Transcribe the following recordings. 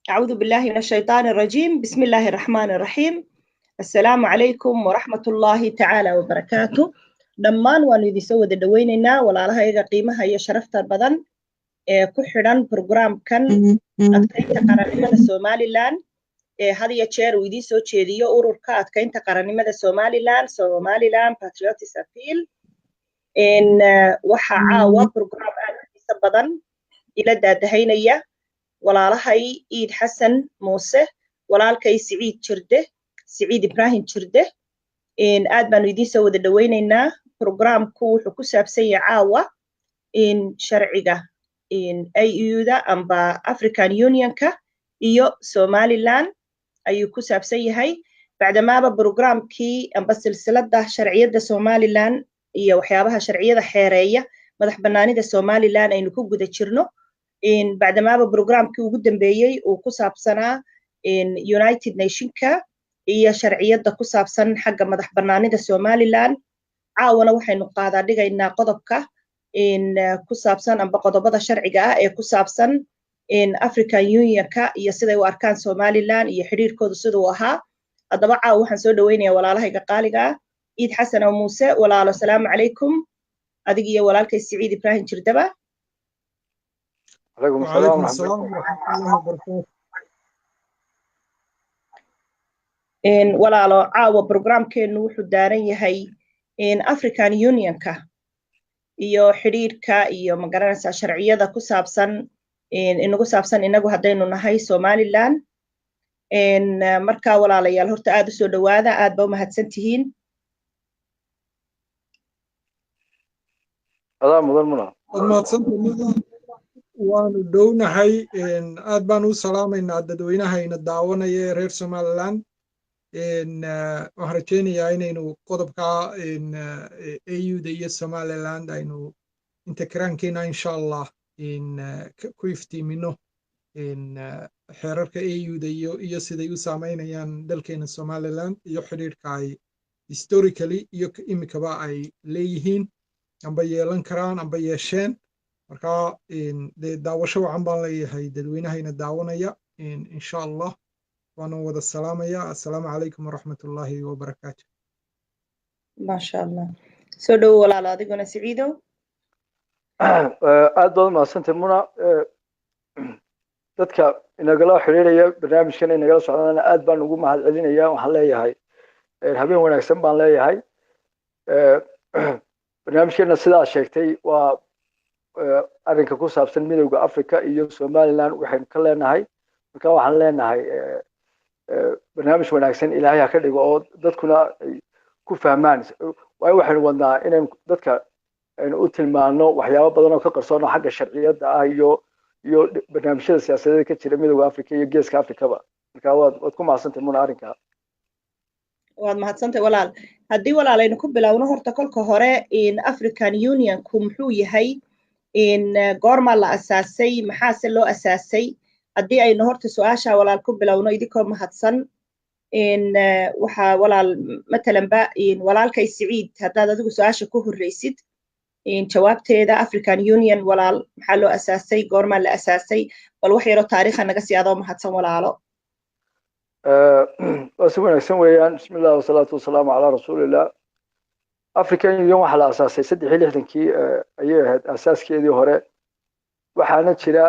أعوذ بالله من الشيطان الرجيم بسم الله الرحمن الرحيم السلام عليكم ورحمة الله تعالى وبركاته دمان وانو idin soo wada dhaweynayna walaalahayaga qiimaha iyo sharafta badan ee ku xidhan programkan adkaynta qarannimada Somaliland ee had iyo jeer uu idin soo jeediyo ururka adkaynta qarannimada Somaliland Patriots Appeal in waxa caawa program aad xiiso badan ila daadahaynaya walaalahay Iid Xasan Muuse walaalkay Siciid Ibrahim Jirde in aad baan idin soo wada dhaweynaynaa programku wuxuu ku saabsan yahay caawa in sharciga in AU-da amba African Union-ka iyo Somaliland ayuu ku saabsan yahay bacdamaaba programkii amba silsilada sharciyada Somaliland iyo waxyaabaha sharciyada xeereeya madax banaanida Somaliland aynu ku guda jirno in bacdamaaba programkii ugu dambeeyay uu ku saabsanaa in United Nations-ka iyo sharciyada ku saabsan xagga madax banaanida Somaliland caawana waxaynu qaadaa dhigaynaa qodobka in ku saabsan amba qodobada sharciga ah ee ku saabsan in African Union-ka iyo siday u arkaan Somaliland iyo xiriirkooda sidoo ahaa hadaba caaw waxaan soo dhaweynayaa walaalahayga qaaliga ah Iid Xasan Muuse walaalo salaamu calaykum adiga iyo walaalkay Siciid Ibrahim Jirdaba عليكم السلام ورحمة الله وبركاته. in walaalo caawa programkeenu wuxuu daaran yahay in African Union-ka iyo xiriirka iyo magaranaysa sharciyada ku saabsan inagu saabsan inagu hadaynu nahay Somaliland in marka walaalayaal horta aad u soo dhawaada aad ba mahadsantihiin هذا مدن منا waanu dhownahay aad baan u salaamaynaa dadweynaha daawanaya reer Somaliland waxaan rajeynayaa inaynu qodobka AU-da iyo Somaliland aynu inta karaankeena insha Allah ku iftiimino xeerarka AU-da iyo siday u saameynayaan dalkeena Somaliland iyo xiriirka ay historically iyo imikaba ay leeyihiin amba yeelan karaan amba yeesheen marka daawasho wacan baan leeyahay dadweynahayna daawanaya insha Allah waana wada salaamaya assalaamu calaykum waraxmatullaahi wabarakaatuh ma sha Allah soo dhaw walaal adiguna Siciidow aad baad mahadsantahay muna dadka inagala xiriiraya barnaamijkan inagala socdaan aad baan ugu mahadcelinayaa waxaan leeyahay habeen wanaagsan baan leeyahay barnaamijkeena sidaa sheegtay waa arrinka ku saabsan midowga Afrika iyo Somaliland waxaan ka leenahay marka waxaan leenahay barnaamij wanaagsan Ilaahay ha ka dhigo oo dadkuna ku fahmaan waxaan wadnaa inaan dadka u tilmaano waxyaabo badan oo ka qarsoon xagga sharciyada ah iyo barnaamijyada siyaasadeed ka jira midowga Afrika iyo geeska Afrikaba marka waad ku mahadsantahay mun arrinka waad mahadsantahay walaal haddii walaalaynu ku bilowno horta kolka hore in African Union-ku muxuu yahay in goorma la asaasay maxaa loo asaasay haddii aynu horta su'aasha walaal ku bilowno idinkoo mahadsan in waxa walaal matalan ba in walaalkay Siciid haddaad adigu su'aasha ku horreysid in jawaabteeda African Union walaal maxaa loo asaasay goorma la asaasay bal wax yaro taariikha naga sii adoo mahadsan walaalo si wanaagsan weeyaan bismillaah wasalaatu wasalaamu calaa rasuulillah African Union waxa la asaasay 63kii ayay ahayd asaaskeedii hore waxaana jira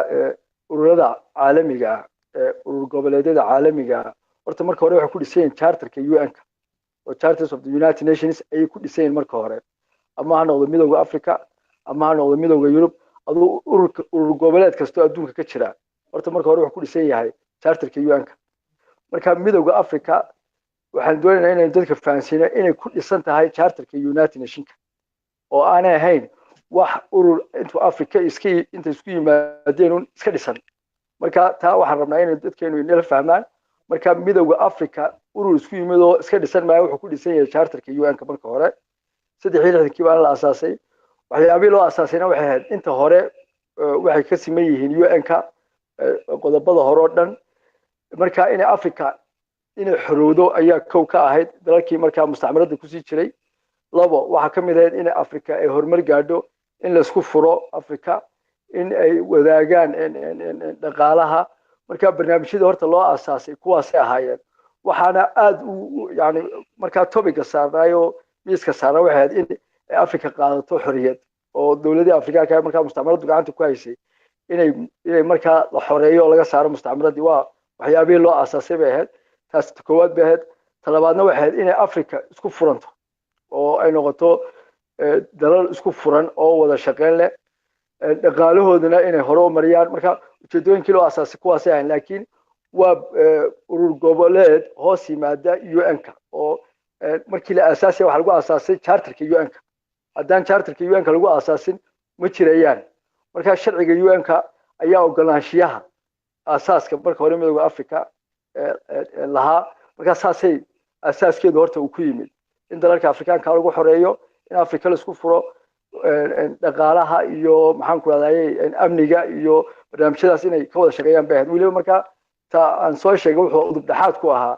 ururada caalamiga ah urur goboleedyada caalamiga ah horta marka hore waxa ku dhiseen charterka UN-ka oo Charters of the United Nations ay ku dhiseen marka hore ama ha noqdo midowga Afrika ama ha noqdo midowga Europe adoo urur goboleed kasto adduunka ka jira horta marka hore waxa ku dhisan yahay charterka UN-ka marka midowga Afrika waxaan doonaynaa inay dadka fahansiino inay ku dhisan tahay charterka United Nations oo aan ahayn wax urur inta Afrika inta isku yimaadeen iska dhisan marka taa waxaan rabnaa inay dadkeenu inala fahmaan marka midowga Afrika urur isku yimaado iska dhisan ma wuxuu ku dhisan yahay charterka UN-ka marka hore 63kii baa la asaasay waxyaabihii loo asaasayna waxay ahayd inta hore waxay ka siman yihiin UN-ka qodobada hore oo dhan marka inay Afrika inay xorowdo ayaa kow ka ahayd dalalkii markaa mustacmarada ku sii jiray labo waxa ka mid ah in Afrika ay horumar gaadho in la isku furo Afrika in ay wadaagaan dhaqaalaha marka barnaamijyada horta loo aasaasay kuwaasay ahaayeen waxaana aad yani markaa topiga saarnaayo miiska saarnaa waxay ahayd in afrika qaadato xorriyad oo dowladii afrikaanka markaa mustacmaradu gacanta ku haysay inay markaa la xoreeyo oo laga saaro mustacmaradii waa waxyaabihii loo aasaasay bay ahayd taas koowaad bay ahayd talabaadna waxay ahayd inay afrika isku furanto oo ay noqoto dalal isku furan oo wada shaqeyn leh dhaqaalahoodana inay hore u mariyaan marka ujeedooyinkii loo aasaasay kuwaasay ahayn laakiin waa urur goboleed hoos yimaada UN-ka oo markii la aasaasay waxa lagu aasaasay charterka UN-ka haddaan charterka UN-ka lagu aasaasin ma jirayaan marka sharciga UN-ka ayaa ogolaanshiyaha aasaaska marka hore midowga Afrika lahaa marka saasay asaaskeedu horta uu ku yimid in dalalka Afrikaanka lagu xoreeyo in Afrika la isku furo dhaqaalaha iyo maxaan ku raadayay amniga iyo barnaamijyadaas inay ka wada shaqeeyaan baahan waliba marka ta aan soo sheegay wuxuu udub dhaxaad ku ahaa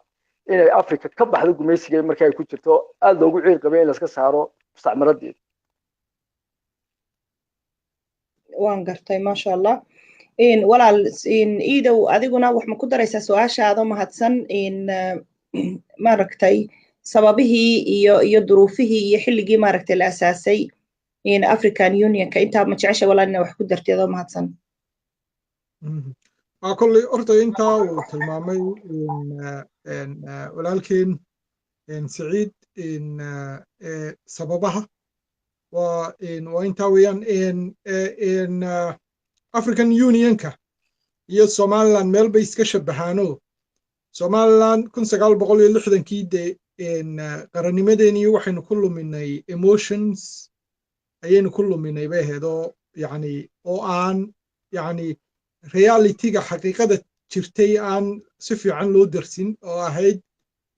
inay Afrika ka baxdo gumaysiga marka ay ku jirto aad loogu ciid qabay in la iska saaro mustacmaradeed waan gartay ma sha Allah walaal iidow adiguna wax ma ku daraysaa su'aashaada mahadsan maaragtay sababihii iyo duruufihii iyo xilligii maaragtay la asaasay African Union-ka inta ma jeceshay walaalina wax ku darteedo mahadsan kulli horta inta uu tilmaamay walaalkeen Saciid sababaha waa inta weeyaan African Union-ka iyo Somaliland meel bay iska shabahaano Somaliland 1960kii qarannimadeeni waxaynu ku luminay emotions ayaynu ku luminay bay ahayd oo yani oo aan yani reality-ga xaqiiqada jirtay aan si fiican loo darsin oo ahayd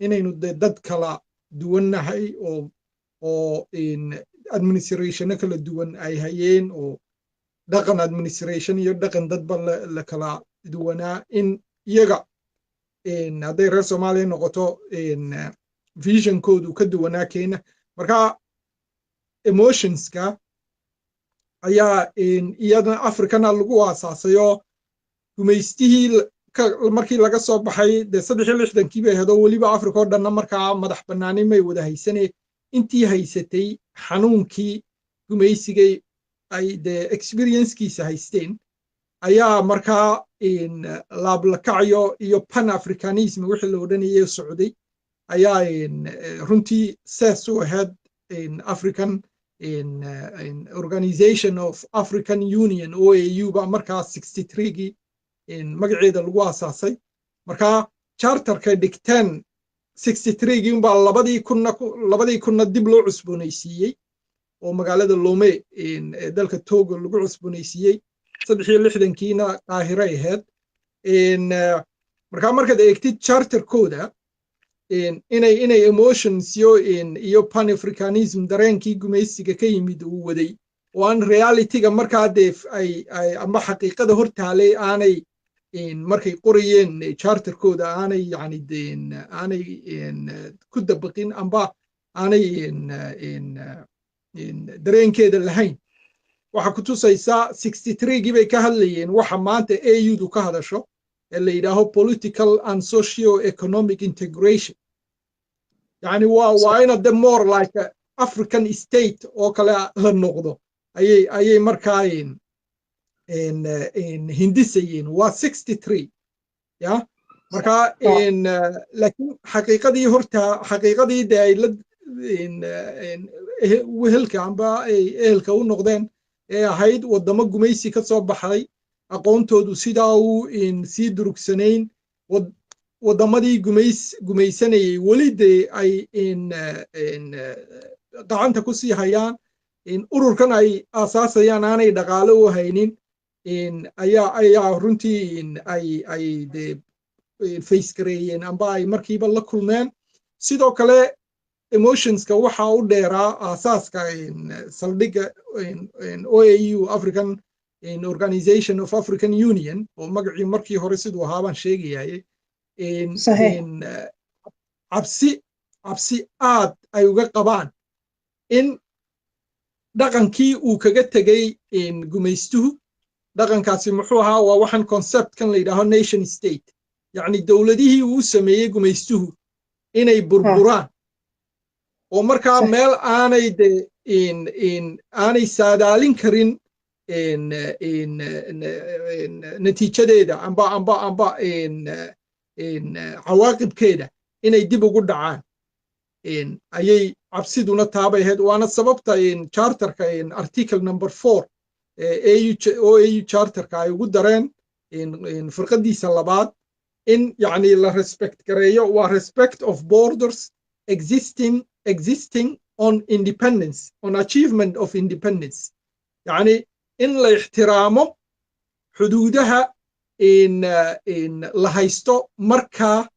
inaynu dad kala duwannahay oo administration kala duwan ay hayeen oo dhaqan administration iyo dhaqan dadba la kala duwanaa in iyaga hadday reer Soomaaliya noqoto vision-koodu ka duwanaa keena marka emotionska ayaa iyadana Afrikana lagu aasaasayo gumaystihii markii laga soo baxay 63kii bay ahayd oo waliba Afrika oo dhan markaa madax banaani may wada haysanay intii haysatay xanuunkii gumaysigay ay experience-kiisa haysteen ayaa markaa laablakacyo iyo pan africanism wixii la odhanayay socday ayaa runtii saas u ahayd African Organization of African Union OAU ba markaa 63gii magaceeda lagu aasaasay markaa charterka dhigteen 63gii baa labadii kunna dib loo cusboonaysiiyey oo magaalada Lome dalka Togo lagu cusboonaysiiyey 63kiina Qaahiro ahayd markaad eegtid charterkooda inay emotions iyo pan africanism dareenkii gumaysiga ka yimid uu waday oo aan reality-ga markaa ay ama xaqiiqada hortaalay aanay markay qorayeen charterkooda aanay yani aanay ku dabaqin amba aanay dareenkeeda lahayn waxa ku tusaysaa 63gii bay ka hadlayeen waxa maanta AU-du ka hadasho ee la yidhaaho political and socio-economic integration yani waa ina the more like African state oo kale la noqdo ayay markaa hindisayeen waa 63 ya markaa laakiin xaqiiqadii de ay la wehelka amba ay ehelka u noqdeen ee ahayd wadamo gumaysi ka soo baxay aqoontoodu sidaa uu sii durugsanayn wadamadii gumaysanayay weli dee ay gacanta ku sii hayaan ururkan ay aasaasayaan aanay dhaqaale u haynin ayaa runtii ay dee face gareeyeen amba ay markiiba la kulmeen sidoo kale emotionska waxa u dheeraa aasaaska saldhigga OAU African Organization of African Union oo magacii markii hore siduu ahaa baan sheegayay cabsi aad ay uga qabaan in dhaqankii uu kaga tegay gumaystuhu dhaqankaasi muxuu ahaa waa waxaan conceptkan la yidhaaho nation state yacni dowladihii uu sameeyey gumaystuhu inay burburaan oo markaa meel aanay de aanay saadaalin karin natiijadeeda amba cawaaqibkeeda inay dib ugu dhacaan ayay cabsiduna taabay ahayd waana sababta charterka article number 4 OAU charterka ay ugu dareen firqadiisa labaad in yacni la respect gareeyo waa respect of borders existing on independence on achievement of independence يعني in la ixtiraamo xuduudaha la haysto markaa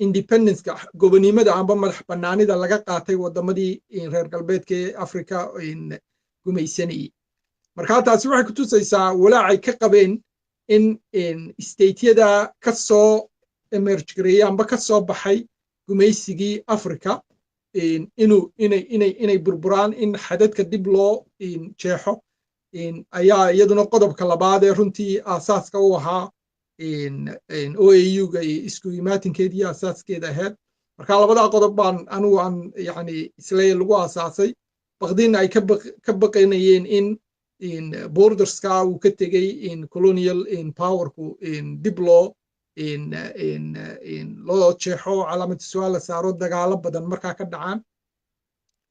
independence-ka gobonimada amba madax bannaanida laga qaatay wadamadii reer galbeedka ee Afrika gumaysanayay markaa taasi waxay ku tusaysaa walaacay ka qabeen in stateyada ka soo emerge gareeyay amba ka soo baxay gumaysigii Afrika inay burburaan in xadadka dib loo jeexo ayaa iyaduna qodobka labaad ee runtii aasaaska u ahaa OAU-ga isku imaatinkeedii asaaskeeda ahayd marka labadaa qodob baan anigu aan yani isleeya lagu aasaasay baqdin ay ka baqanayeen in borderska uu ka tegey colonial powerku dib loo jeexo calaamad su'aal la saaro dagaalo badan markaa ka dhacaan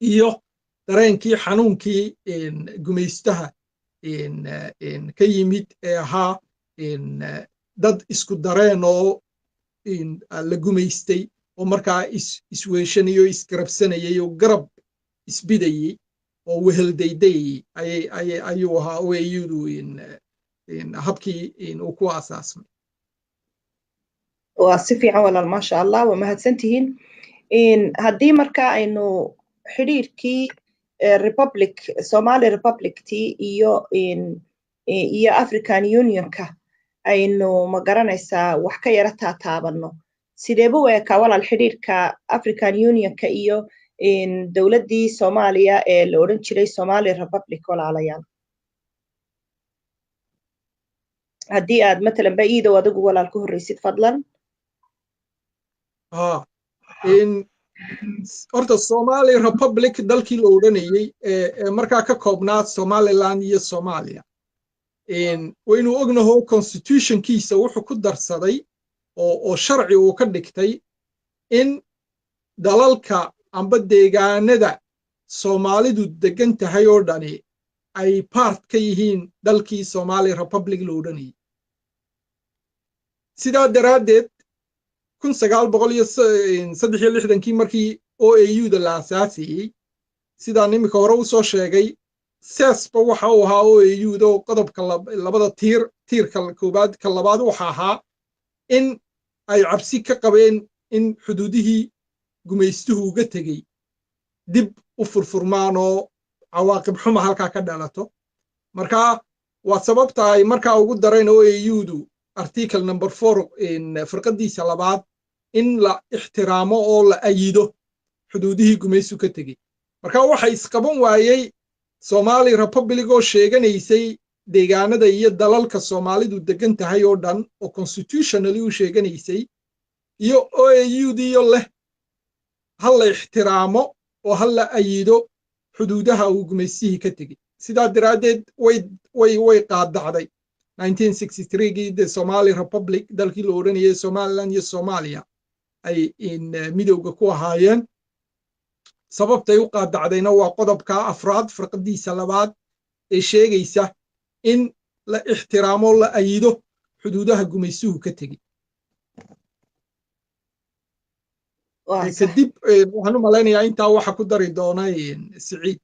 iyo dareenkii xanuunkii gumaystaha ka yimid ee ahaa dad isku dareen oo la gumaystay oo markaa isweeshanayay oo isgarabsanayay oo garab isbidayay oo weheldaydayay ayuu ahaa OAU-du habkii uu ku aasaasmay waa si fiican walaal maasha allah waa mahadsantihiin haddii markaa aynu xidhiirkii republic Somali Republic-tii iyo African Union-ka aynu ma garanaysaa wax ka yara taataabano sidee buu ekaa walaal xidhiirka African Union-ka iyo dowladdii Soomaaliya ee la odhan jiray Somali Republic walaalayaal haddii aad matalan ba'iido adigu walaal ku horreysid fadlan horta Somali Republic dalkii la odhanayay ee markaa ka koobnaa Somaliland iyo Soomaaliya waynu ognaho constitutionkiisa wuxuu ku darsaday oo sharci uu ka dhigtay in dalalka amba deegaanada Soomaalidu degan tahay oo dhani ay part ka yihiin dalkii Somali Republic la odhanayay sidaa daraaddeed 1963 markii OAU-da la aasaasayey sidaan imika hore u soo sheegay seesba waxa uu ahaa OAU-da oo qodobka labada tiirka koobaad ka labaad waxa ahaa in ay cabsi ka qabeen in xuduudihii gumaystuhu uga tegey dib u furfurmaan oo cawaaqib xuma halkaa ka dhalato markaa waa sababta ay markaa ugu dareen OAU-du article number 4 firqadiisa labaad in la ixtiraamo oo la ayido xuduudihii gumaystu ka tegey markaa waxa isqaban waayey Somali Republic oo sheeganaysay deegaanada iyo dalalka Soomaalidu degan tahay oo dhan oo constitutionally u sheeganaysay iyo OAU-diyo leh hal la ixtiraamo oo hal la ayido xuduudaha uu gumaystihii ka tegey sidaa daraaddeed way qaadacday 1963gii the Somali Republic dalkii la odhanayay Somaliland iyo Soomaaliya ay midowga ku ahaayeen sababtay u qaadacdayna waa qodobka afraad firqadiisa labaad ee sheegaysa in la ixtiraamo la ayido xuduudaha gumaystuhu ka tegey kadib waxaan u malaynayaa intaa waxa ku dari doona Siciid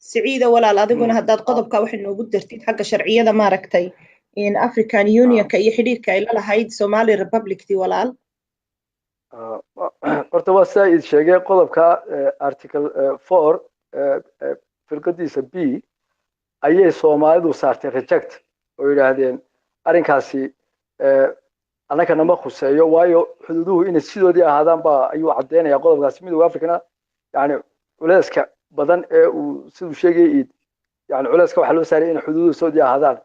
سعيدة ولا أديكون هداد قضب كواحد نوجود ترتيب حق شرعية ده ما ركتي إن أفريكان يونيون كأي حديد كإلا لهايد سومالي ريبابليك دي ولا أرتبط سعيد شيء قضب كا article 4 في القديس B أيه سومالي وصارت reject ويرادين أرنكاسي أنا كنا ما خسيو وايو حدوده إن السيدو دي هذا با أيوة عدينا يا قضب قاسمي وأفريقنا يعني ولاسك badan ee uu sidoo sheegay yani culayska waxa loo saaray in xuduudu Saudi ahaadaan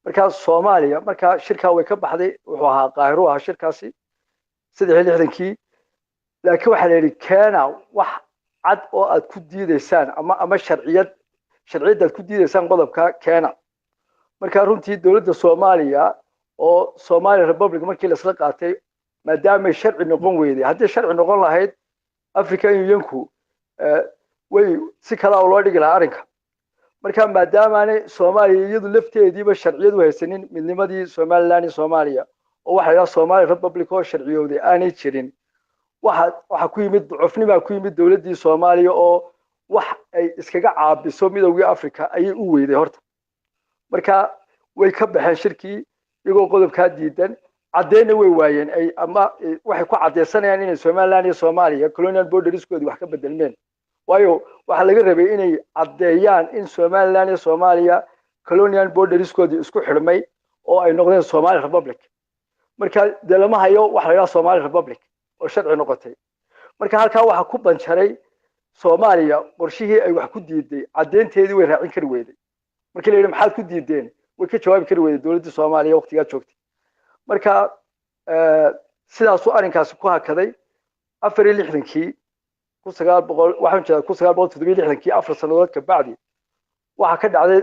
markaa Soomaaliya markaa shirka way ka baxday wuxuu ahaa Qaahiro ah shirkaasi 63kii laakiin waxa la yiri keena wax cad oo aad ku diideysaan ama sharciyad aad ku diideysaan qodobka keena markaa runtii dawladda Soomaaliya oo Somali Republic markii la isla qaatay maadaama sharci noqon weeyday haddii sharci noqon lahayd African Unionku way si kala loo dhigi lahaa arrinka markaa maadaama Soomaaliya iyadu lafteediiba sharciyadu haysanin midnimadii Somaliland iyo Soomaaliya oo waxa la Somali Republic oo sharciyowday aanay jirin waxa ku yimid ducufnimo ku yimid dawladdii Soomaaliya oo wax ay iskaga caabiso midowga Afrika ayay u weeyday horta markaa way ka baxeen shirkii iyagoo qodobka diidan cadeena way waayeen ay ama waxay ku cadeysanayaan inay Somaliland iyo Soomaaliya colonial borderskoodi wax ka bedelmeen waayo waxa laga rabay inay cadeeyaan in Somaliland iyo Soomaaliya colonial borderskoodi isku xirmay oo ay noqdeen Somali Republic marka dalama hayo waxa la yiraahdo Somali Republic oo sharci noqotay marka halka waxa ku banjaray Soomaaliya qorshihii ay wax ku diiday cadeynteedii way raacin kari weeday markii la yiraahdo maxaad ku diideen way ka jawaabi kari weeday dawladda Soomaaliya waqtiga joogtay marka sidaas oo arrinkaas ku hakaday 64kii 1967kii 4 sanadood ka bacdi waxa ka dhacday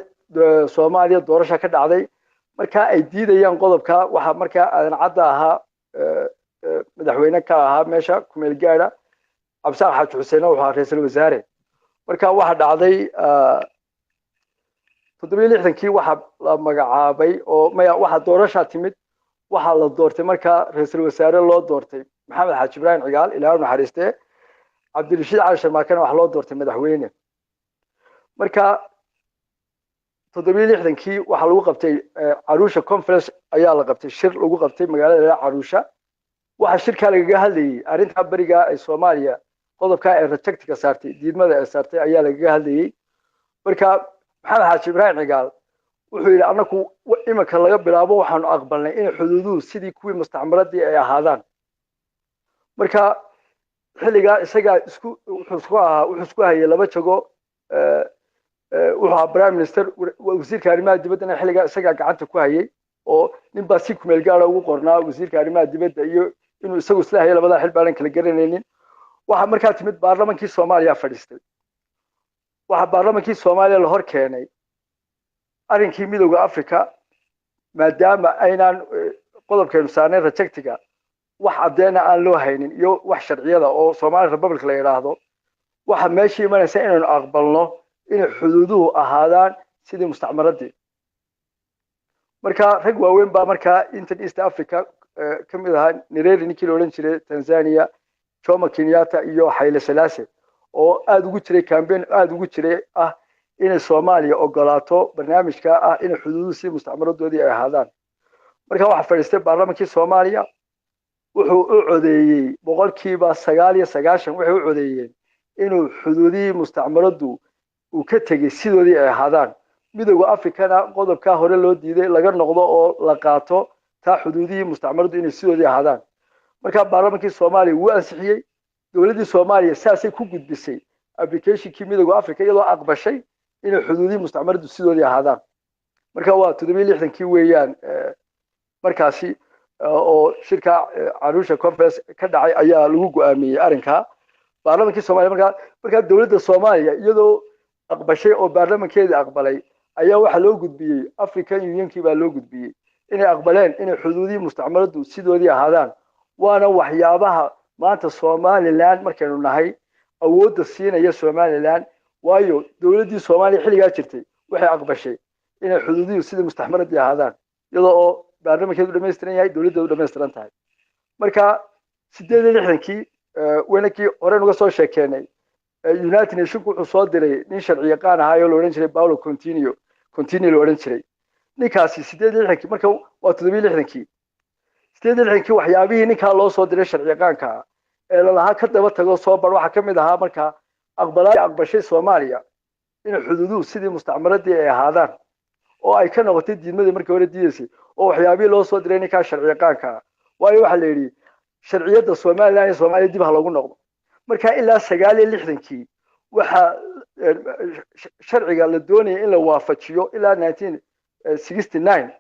Soomaaliya doorasho ka dhacday marka ay diidayaan qodobka waxa marka aadan cadda ahaa madaxweyne ka ahaa meesha ku meel gaara Absaar Xaaji Xuseen oo ahaa ra'iisul wasaare marka waxa dhacday 67kii waxa la magacaabay oo waxa doorasho timid waxa la doortay marka ra'iisul wasaare loo doortay Maxamed Xaaji Ibrahim Cigaal ilaahay naxariiste Cabdirashiid Cali Sharmaakana waxa loo doortay madaxweyne marka 67kii waxa lagu qabtay Arusha conference ayaa la qabtay shir lagu qabtay magaalada Arusha waxa shirka laga hadlayay arinta bariga ee Soomaaliya qodobka ay rejectka saartay diidmada ay saartay ayaa laga hadlayay marka Maxamed Xaaji Ibrahim Cigaal wuxuu yiri anaku imika laga bilaabo waxaan aqbalnay in xuduuduhu sidii kuwii mustacmaradii ay ahaadaan marka xilliga isaga wuxuu isku hayay laba jago wuxuu Prime Minister wasiirka arrimaha dibadda xilliga isaga gacanta ku hayay oo ninba si ku meel gaar ugu qornaa wasiirka arrimaha dibadda iyo inuu isagu isla hayay labada xil baalan kala garanaynin waxa markaa timid baarlamaankii Soomaaliya fadhiistay waxa baarlamaankii Soomaaliya la hor keenay arrinkii midowga Afrika maadaama aynaan qodobkeenu saarnay rejectiga wax cadeena aan loo haynin iyo wax sharciyada oo Somali Republic la yiraahdo waxa meeshii imanaysa inaan aqbalno in xuduuduhu ahaadaan sidii mustacmaradii marka rag waaweyn baa marka Inter East Africa kamid ahaa Nyerere ninkii la oran jiray Tanzania Jomo Kenyatta iyo Haile Selassie oo aad ugu jiray campaign aad ugu jiray in Soomaaliya ogolaato barnaamijka in xuduuduhu sidii mustacmaradoodii ay ahaadaan marka waxa fadhiistay baarlamaankii Soomaaliya wuxuu u codeeyay boqolkiiba 99 waxay u codeeyeen inuu xuduudii mustacmaradu uu ka tagay sidoodii ay ahaadaan midowga Afrikana qodobka hore loo diiday laga noqdo oo la qaato taa xuduudii mustacmaradu inay sidoodii ahaadaan marka baarlamaankii Soomaaliya wuu ansixiyay dawladda Soomaaliya saasay ku gudbisay application-kii midowga Afrika iyadoo aqbashay inay xuduudii mustacmaradu sidoodii ahaadaan marka waa 67kii weeyaan markaasi oo shirka Arusha conference ka dhacay ayaa lagu go'aamiyay arrinka baarlamaankii Soomaaliya marka dawladda Soomaaliya iyadoo aqbashay oo baarlamaankeeda aqbalay ayaa waxa loo gudbiyay African Unionki baa loo gudbiyay inay aqbaleen inay xuduudii mustacmaradu sidoodii ahaadaan waana waxyaabaha maanta Somaliland markaynu nahay awoodda siinaya Somaliland waayo dawladdii Soomaaliya xilliga jirtay waxay aqbashay inay xuduuduhu sidii mustacmaradii ahaadaan iyadoo baarlamaankeedu dhameystiran yahay dawladdu dhameystiran tahay marka 68kii weenakii hore uga soo sheekeynay United Nations wuxuu soo diray nin sharci yaqaan ah oo la oran jiray Paulo Coutinho la oran jiray ninkaasi 68kii marka waa 67kii 68kii waxyaabihii ninka loo soo diray sharci yaqaanka ee la lahaa ka daba tago soo bar waxa kamid ahaa marka aqbashay Soomaaliya in xuduuduhu sidii mustacmaradii ay ahaadaan oo ay ka noqotay diidmadii markii hore diidaysay oo waxyaabihii loo soo diray ninka sharci yaqaanka waayo waxa la yiri sharciyada Soomaaliya iyo Soomaaliya dib ha loogu noqdo marka ilaa 69kii waxa sharciga la doonayay in la waafajiyo ilaa 1969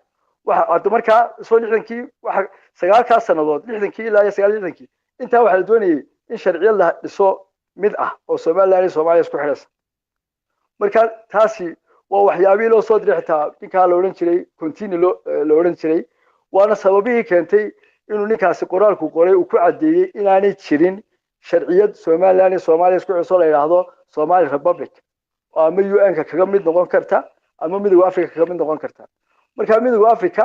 waxa markaa soo 60kii waxa 9 sanadood 60kii ilaa 60kii inta waxa la doonayay in sharciyad la dhiso mid ah oo Soomaaliland iyo Soomaaliya isku xidhaysa marka taasi waa waxyaabii loo soo diray xitaa ninka la oran jiray continue loo oran jiray waana sababihii keentay inuu ninkaasi qoraalku qoray uu ku cadeeyay inaanay jirin sharciyad Soomaaliland iyo Soomaaliya isku xidhayso la yiraahdo Somali Republic ama UN-ka kaga mid noqon karta ama midowga Afrika kaga mid noqon karta marka midowga Afrika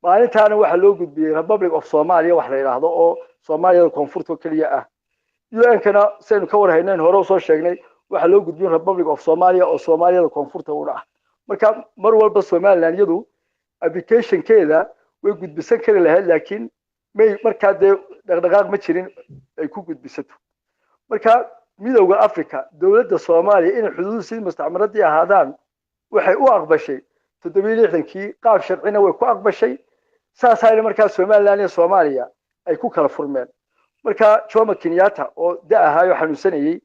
maalintaana waxa loo gudbiyay Republic of Somalia wax la yiraahdo oo Soomaaliya koonfurta kaliya ah UN-kana saynu ka warhayneen hore soo sheegnay waxa loo gudbiyay Republic of Somalia oo Soomaaliyada koonfurta u ah marka mar walba Somaliland yadu application-keeda way gudbisan kari lahayd laakiin may markaa dhaqdhaqaaq ma jirin ay ku gudbisato marka midowga Afrika dawladda Soomaaliya in xuduud si mustacmaradii ahaadaan waxay u aqbashay 67kii qaab sharcina way ku aqbashay saasayna markaa Somaliland iyo Soomaaliya ay ku kala furmeen marka Jomo Kenyatta oo daahayo xanuunsanayay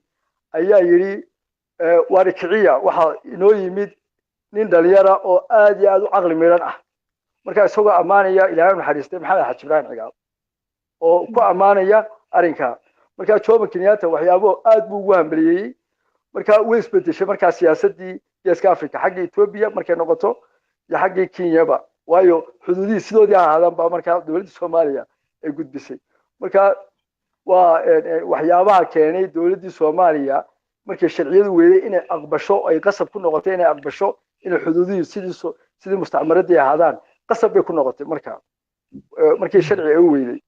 ayaa yiri waarikiciya waxa inoo yimid nin dhalinyara oo aad iyo aad u aqli miran ah marka isagoo amaanaya Ilaahay naxariistay Maxamed Xaaji Ibrahim Cigaal oo ku amaanaya arinka marka Jomo Kenyatta waxyaabo aad buu ugu hambaliyay marka way isbedeshay marka siyaasadii Geeska Afrika xagga Ethiopia markay noqoto iyo xagga Kenya ba waayo xuduudii sidoodii ahaadaan ba marka dawladda Soomaaliya ay gudbisay marka waa waxyaabaha keenay dawladda Soomaaliya markay sharciyadu weeyay inay aqbasho ay qasab ku noqotay inay aqbasho in xuduudii sidii mustacmaradii ahaadaan qasab bay ku noqotay markay sharci ay weeyay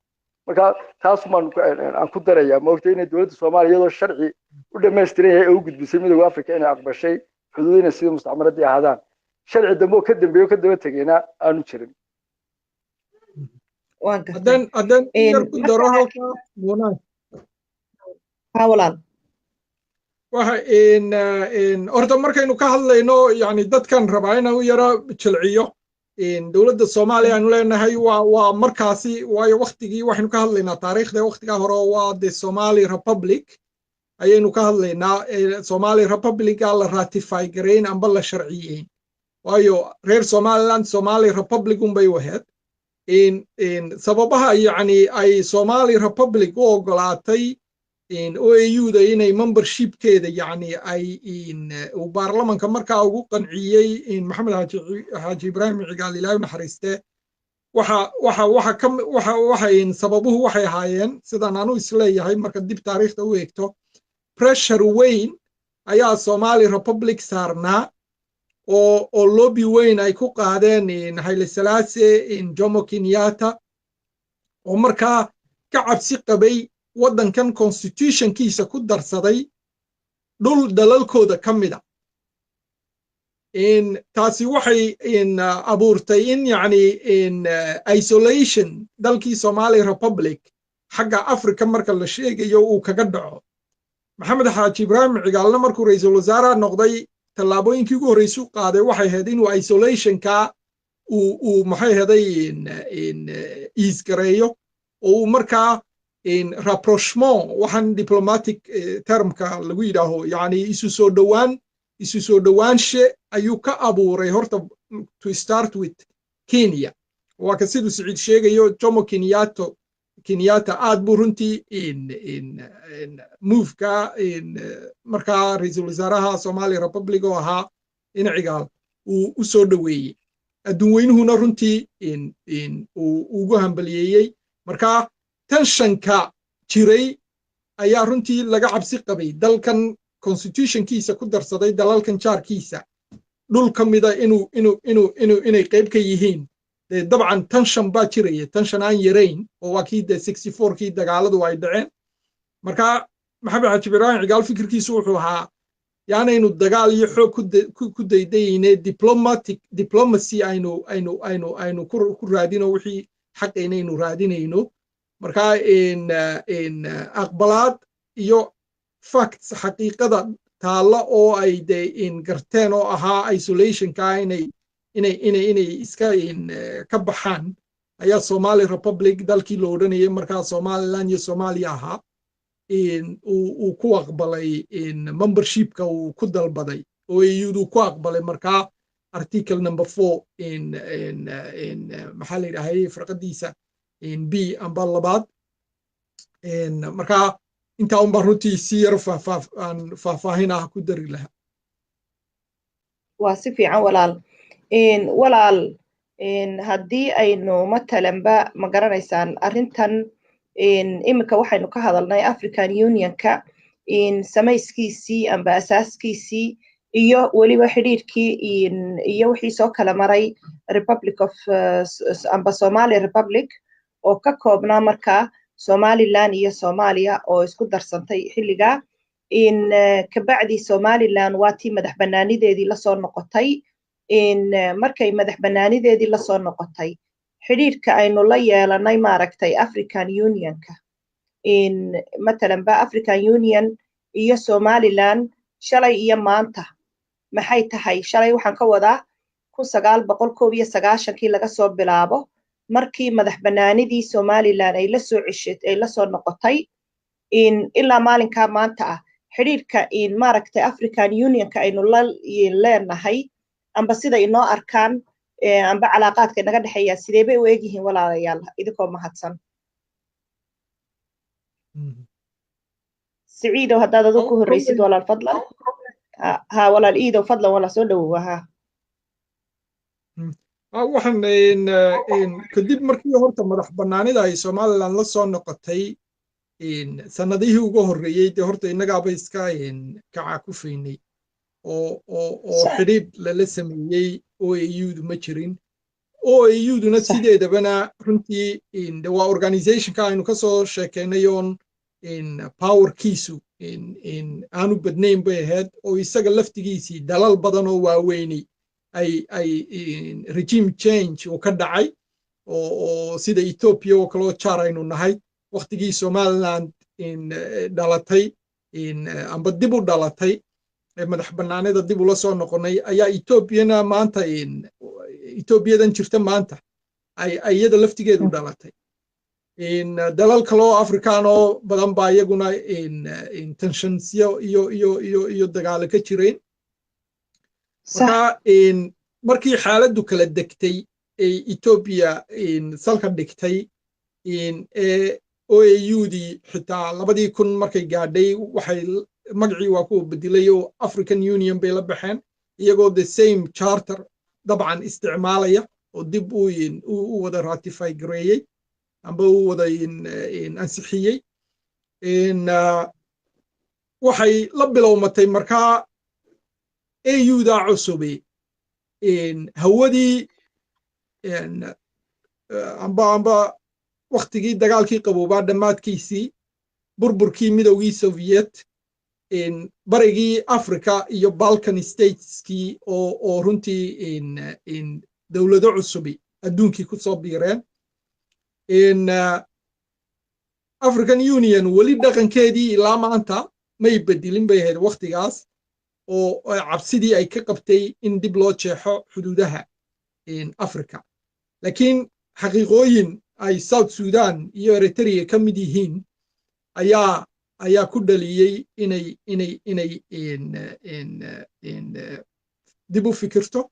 marka taas aan ku darayaa moogtay in dawladda Soomaaliya iyadoo sharci u dhameystiran yahay oo u gudbisay midowga Afrika inay aqbashay xuduudina sidii mustacmaradii ahaadaan sharci dambe ka dambeeyo ka daba tageena aanu jirin hadan yar ku daro halka wanaag hawlan waxa horta markaynu ka hadlayno yani dadkan rabaa inaan u yara jilciyo dawladda Soomaaliya aanu leenahay waa markaasi waayo waqtigii waxaynu ka hadlaynaa taariikhda waqtiga hore waa the Somali Republic ayaynu ka hadlaynaa Somali Republic la ratify gareyn amba la sharciyeyn waayo reer Somaliland Somali Republic bay wahayd sababaha yani ay Somali Republic u ogolaatay OAU-da inay membership-keeda yani ay uu baarlamanka markaa ugu qanciyay Maxamed Xaaji Ibrahim Cigaal Ilaahay naxariiste waxa sababuhu waxay ahaayeen sidaan aanu isleeyahay marka dib taariikhda u eegto pressure weyn ayaa Somali Republic saarnaa oo lobby weyn ay ku qaadeen Haile Selassie Jomo Kenyatta oo markaa ka cabsi qabay waddankan constitution-kiisa ku darsaday dhul dalalkooda ka mida taasi waxay abuurtay in yani isolation dalkii Somali Republic xagga Afrika marka la sheegayo uu kaga dhaco Maxamed Xaaji Ibrahim Cigaalna markuu ra'iisul wasaare noqday tallaabooyinkii ugu horreysay u qaaday waxay ahayd inuu isolation-ka uu maxay ahaday isgareeyo oo markaa rapprochement waxaan diplomatic termka lagu yidhaaho yani isu soo dhowaanshe ayuu ka abuuray horta to start with Kenya waa ka siduu Saciid sheegayo Jomo Kenyatta aad buu runtii move-ka markaa ra'iisul wasaaraha Somali Republic oo ahaa Cigaal uu u soo dhaweeyey adduun weynuhuna runtii ugu hambaliyeeyey markaa tensionka jiray ayaa runtii laga cabsi qabay dalkan constitution-kiisa ku darsaday dalalkan jaarkiisa dhul ka mida inay qayb ka yihiin dabcan tension baa jiraya tension aan yarayn oo waa kii 64kii dagaaladu ay dhaceen marka Maxamed Xaaji Ibrahim Cigaal fikirkiisu wuxuu ahaa yaanaynu dagaal iyo xoog ku daydayne diplomacy aynu ku raadino wixii xaqeynaynu raadinayno marka aqbalaad iyo facts xaqiiqada taalla oo ay garteen oo ahaa isolationka inay iska ka baxaan ayaa Somali Republic dalkii loo odhanayay markaa Somaliland iyo Soomaaliya ahaa uu ku aqbalay membership-ka uu ku dalbaday oo AU-du ku aqbalay markaa article number 4 in maxaa la yidhaahay farqadiisa b amba labaad markaa intaa unbaa runtii si yar faahfaahin ah ku dari lahaa waa si fiican walaal haddii aynu matalanba ma garanaysaan arrintan iminka waxaynu ka hadalnay African Unionka samayskiisii amba asaaskiisii iyo weliba xidhiidhkii iyo wixii soo kala maray Republic of amba Somali Republic oo ka koobnaa markaa Somaliland iyo Soomaaliya oo isku darsantay xilliga kabacdi Somaliland waa tii madax bannaanideedii la soo noqotay markay madax bannaanideedii la soo noqotay xidhiidhka aynu la yeelanay maaragtay African Unionka matalan ba African Union iyo Somaliland shalay iyo maanta maxay tahay shalay waxaan ka wadaa 1991 laga soo bilaabo markii madax bannaanidii Somaliland ay la soo ceshatay ay la soo noqotay ilaa maalinka maanta ah xidhiidhka maaragtay African Unionka aynu la leenahay amba sida inoo arkaan amba calaaqaadka naga dhaxeeya sidee bay u egyihiin walaalayaal idinkoo mahadsan سعيدة وهذا ذوك الرئيس ولا الفضل ها ولا الإيد وفضلا ولا سودا وها waxaan kadib markii horta madax bannaanida ay Somaliland la soo noqotay sanadihii ugu horeeyay de horta innagaaba iska kacakufaynay oo xidhiidh lala sameeyey OAU-du ma jirin OAU-duna sideedabana runtii waa organizationka aynu ka soo sheekeynay oon powerkiisu aanu badnayn bay ahayd oo isaga laftigiisii dalal badan oo waaweynay ay regime change uu ka dhacay oo sida Ethiopia oo kaloo jaar aynu nahay waqtigii Somaliland dhalatay amba dib u dhalatay madax bannaanida dib ula soo noqonay ayaa Ethiopiana maanta Ethiopiadan jirta maanta ay iyada laftigeedu dhalatay dalal kaloo Afrikaan oo badan baa iyaguna tensionsyo iyo dagaalo ka jireen markii xaaladdu kala degtay Ethiopia salka dhigtay OAU-dii xitaa 2000 markay gaadhay waxay magacii waa ku bedelay oo African Union bay la baxeen iyagoo the same charter dabcan isticmaalaya oo dib u wada ratify gareeyay amba u wada ansixiyey waxay la bilowmatay markaa AU-da cusube hawadii amba waqtigii dagaalkii qaboobaa dhammaadkiisii burburkii midowgii Soviet barigii Africa iyo Balkan Stateskii oo runtii dowlado cusubi adduunkii ku soo biireen African Union weli dhaqankeedii ilaa maanta may bedelin bay ahayd waqtigaas oo cabsidii ay ka qabtay in dib loo jeexo xuduudaha Africa laakiin xaqiiqooyin ay South Sudan iyo Eritrea ka mid yihiin ayaa ku dhaliyey inay dib u fikirto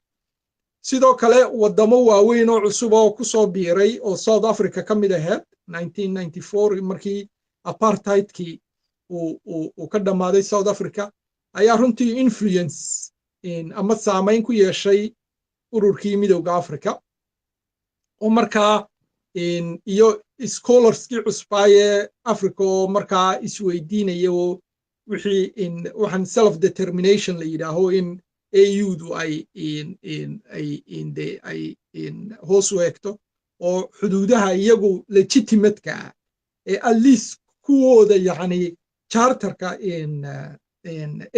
sidoo kale wadamo waaweyn oo cusub oo ku soo biiray oo South Africa ka mid ahayd 1994 markii apartheidkii uu ka dhammaaday South Africa ayaa runtii influence ama saameyn ku yeeshay ururkii midowga Africa oo markaa iyo scholarskii cusbaaye Africa oo markaa isweydiinaya oo waxaan self determination la yidhaaho in AU-du ay hoos u eegto oo xuduudaha iyagu legitimateka ah at least kuwooda yacni charterka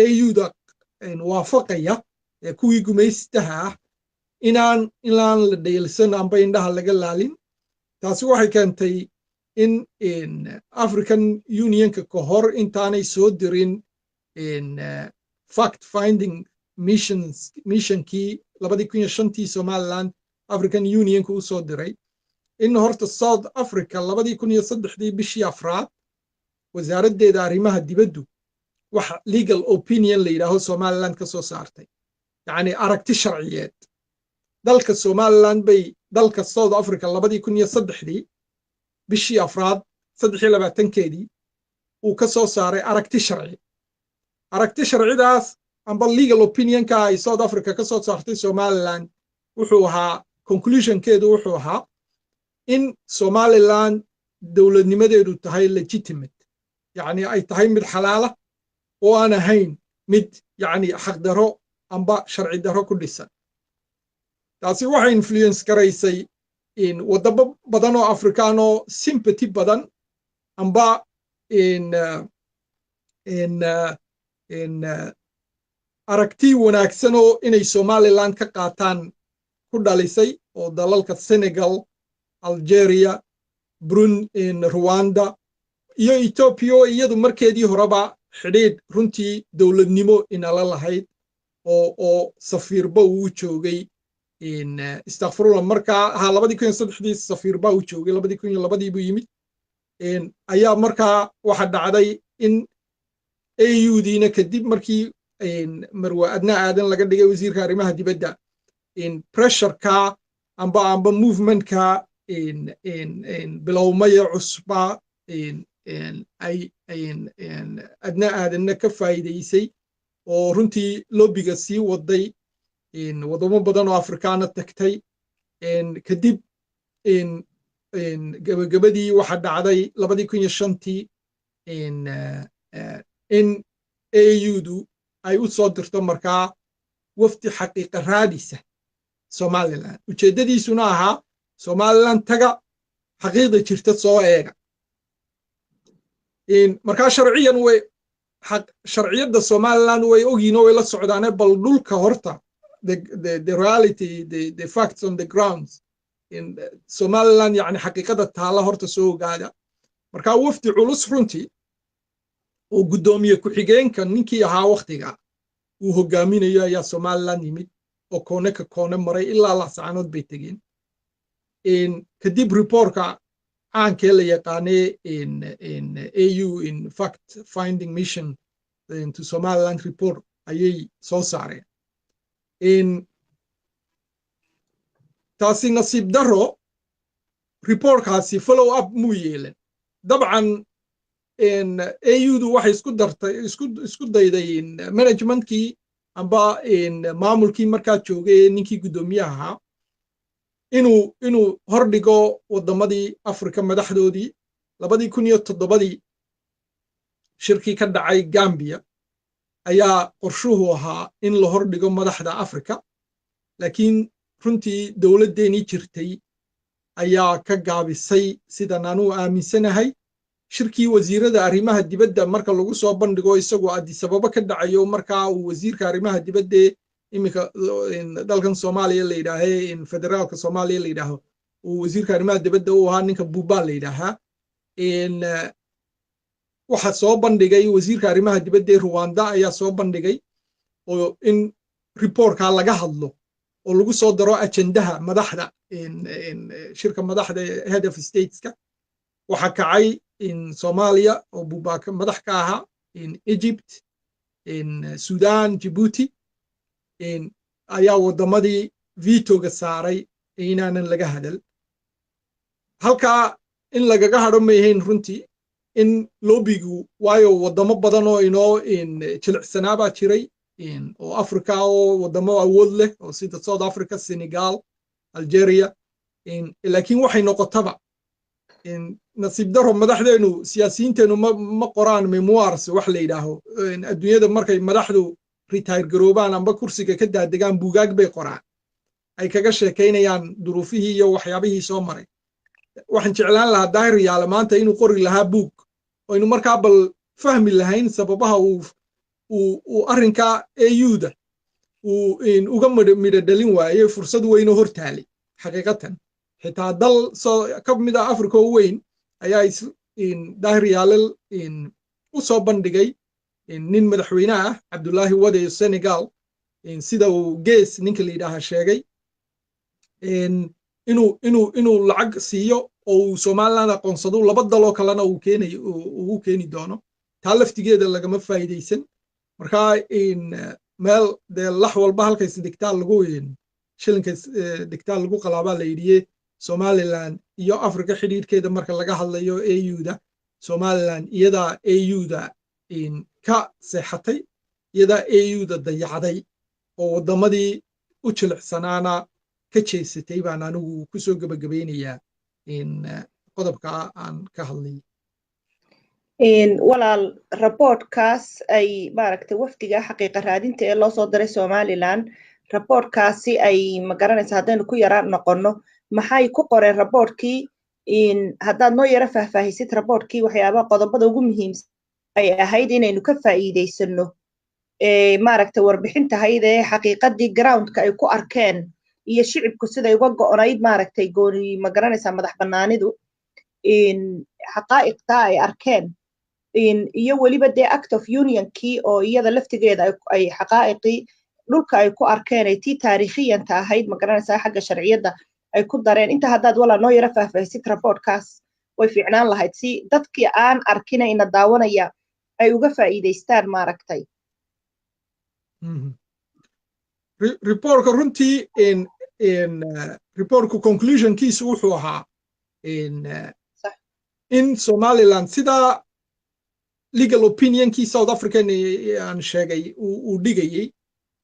AU-da waafaqaya kuwii gumaystaha ah inaan la dheelsan amba indhaha laga laalin taasi waxay keentay in African Unionka ka hor intaanay soo dirin fact finding missionkii 2005 Somaliland African Unionka u soo diray in horta South Africa 2003 bishii afraad wasaaraddeeda arrimaha dibaddu wax legal opinion la yidhaaho Somaliland ka soo saartay yacni aragti sharciyeed dalka Somaliland bay dalka South Africa 2003 bishii afraad 23keedii uu ka soo saaray aragti sharcidaas amba legal opinion ka ay South Africa ka soo saartay Somaliland wuxuu ahaa conclusionkeedu wuxuu ahaa in Somaliland dowladnimadeedu tahay legitimate yani ay tahay mid xalaala oo aan ahayn mid yani xaq daro amba sharci daro ku dhisan taasi waxay influence garaysay in wadamo badan oo Afrikaano sympathy badan amba in aragti wanaagsan oo inay Somaliland ka qaataan ku dhalisay oo dalalka Senegal, Algeria, Burundi, Rwanda iyo Ethiopia iyadu markeedii horeba xidhiidh runtii dowladnimo inala lahayd oo safiirba uu joogay in istaghfirullah markaa 2003 safiirba uu joogay 2002 buu yimid in ayaa markaa waxa dhacday in AU-diina kadib markii in Marwa Adna Aadan laga dhigay wasiirka arrimaha dibadda in pressure-ka amba movement-ka in bilowmaya cusba ay Adna Aadanna ka faa'iideysay oo runtii lobbiga sii waday in wadamo badan oo Afrikaana tagtay kadib gabagabadii waxa dhacday 2005 in AU-du ay u soo dirto markaa wafdi xaqiiqa raadisa Somaliland ujeedadiisuna ahaa Somaliland taga xaqiiqda jirta soo eega markaa sharciyan way sharciyada Somaliland way ogiin oo way la socdaan bal dhulka horta the reality the facts on the grounds in Somaliland yani xaqiiqada taala horta soo ogaada markaa wafdi culus runtii oo gudoomiye ku xigeenka ninkii ahaa waqtiga uu hogaaminayo ayaa Somaliland yimid oo koone maray ilaa Laascaanood bay tageen kadib reportka aankee la yaqaanay in AU in fact finding mission to Somaliland report ayay soo saareen taasi nasiib daro reportkaasi follow up muu yeelan dabcan AU-du waxay isku dayday managementkii amba maamulkii markaa joogay ninkii gudoomiyaha ahaa inuu hordhigo wadamadii Afrika madaxdoodii 2007 shirkii ka dhacay Gambia ayaa qorshuhu ahaa in la hordhigo madaxda Afrika laakiin runtii dowladeeni jirtay ayaa ka gaabisay sidan aanu aaminsanahay shirkii wasiirada arrimaha dibadda marka lagu soo bandhigo isagoo Addis Ababa ka dhacayo markaa uu wasiirka arrimaha dibadda imika dalkan Soomaaliya la yiraahay in federaalka Soomaaliya la yiraaho uu wasiirka arrimaha dibadda uu ahaa ninka Buuba la yiraaha waxa soo bandhigay wasiirka arrimaha dibadda ee Rwanda ayaa soo bandhigay oo in reportka laga hadlo oo lagu soo daro ajendaha madaxda shirka madaxda head of stateska waxa kacay in Soomaaliya oo Buuba madax ka ahaa in Egypt in Sudan Djibouti ayaa wadamadii veto-ga saaray inaanan laga hadal halka in lagaga hadho meeyayn runtii in lobbigu waayo wadamo badan oo inoo jilicsanaaba jiray oo Afrika oo wadamo awood leh oo sida South Africa, Senegal, Algeria laakiin waxay noqotaba nasiib daro madaxdeenu siyaasiyiinteenu ma qoraan memoirs wax la yiraaho adduunyada markay madaxdu retire garoobaan amba kursiga ka daadegaan buugaag bay qoraan ay kaga sheekaynayaan duruufihii iyo waxyaabihii soo maray waxaan jeclaan lahaa Daahir Yaale maanta inuu qori lahaa buug oo inuu markaa bal fahmi lahayn sababaha uu arrinka AU-da uu uga midho dhalin waayay fursad weyn oo hortaalay xaqiiqatan xitaa dal ka mid ah Afrika oo weyn ayaa Daahir Yaale u soo bandhigay nin madaxweyne ah Abdullahi Wade Senegal sida uu gees ninka la yiraahdo sheegay inuu lacag siiyo oo Somaliland aqoonsado laba dal oo kalena uu keeni doono taa laftigeeda lagama faa'iideysan marka meel lax walba halkay sidigtaa lagu shilinka dhigtaa lagu qalaabaa la yidhiye somaliland iyo africa xidhiidhkeeda marka laga hadlayo AU-da somaliland iyadaa AU-da ka seexatay iyadaa AU-da dayacday oo waddamadii u jilicsanaana ka jeesatay baan anigu kusoo gebagabaynayaa qodobka aan ka hadlay walaal raboortkaas ay maaragtay wafdiga xaqiiqa raadinta ee loo soo diray somaliland raboortkaasi ay magaranaysa haddaynu ku yara noqono maxay ku qoreen raboortkii haddaad noo yara faahfaahisid raboortkii waxyaabaha qodobada ugu muhiimsan ay ahayd inaynu ka faa'iidaysano maaragtay warbixintahayd ee xaqiiqadii groundka ay ku arkeen iyo shicibku siday uga go'onayd maaragtay gooni magaranaysaa madax bannaanidu xaqaa'iqtaa ay arkeen iyo weliba dee act of unionkii oo iyada laftigeeda ay xaqaa'iqii dhulka ay ku arkeen ay tii taariikhiyanta ahayd magaranaysaa xagga sharciyadda ay ku dareen inta haddaad walaa noo yara faahfaahisid raboortkaas way fiicnaan lahayd si dadkii aan arkina ina daawanaya ay uga faa'iidaystaan maaragtay reportka runtii reportku conclusionkiisu wuxuu ahaa in somaliland sidaa legal opinionkii south african aan sheegay uu dhigayey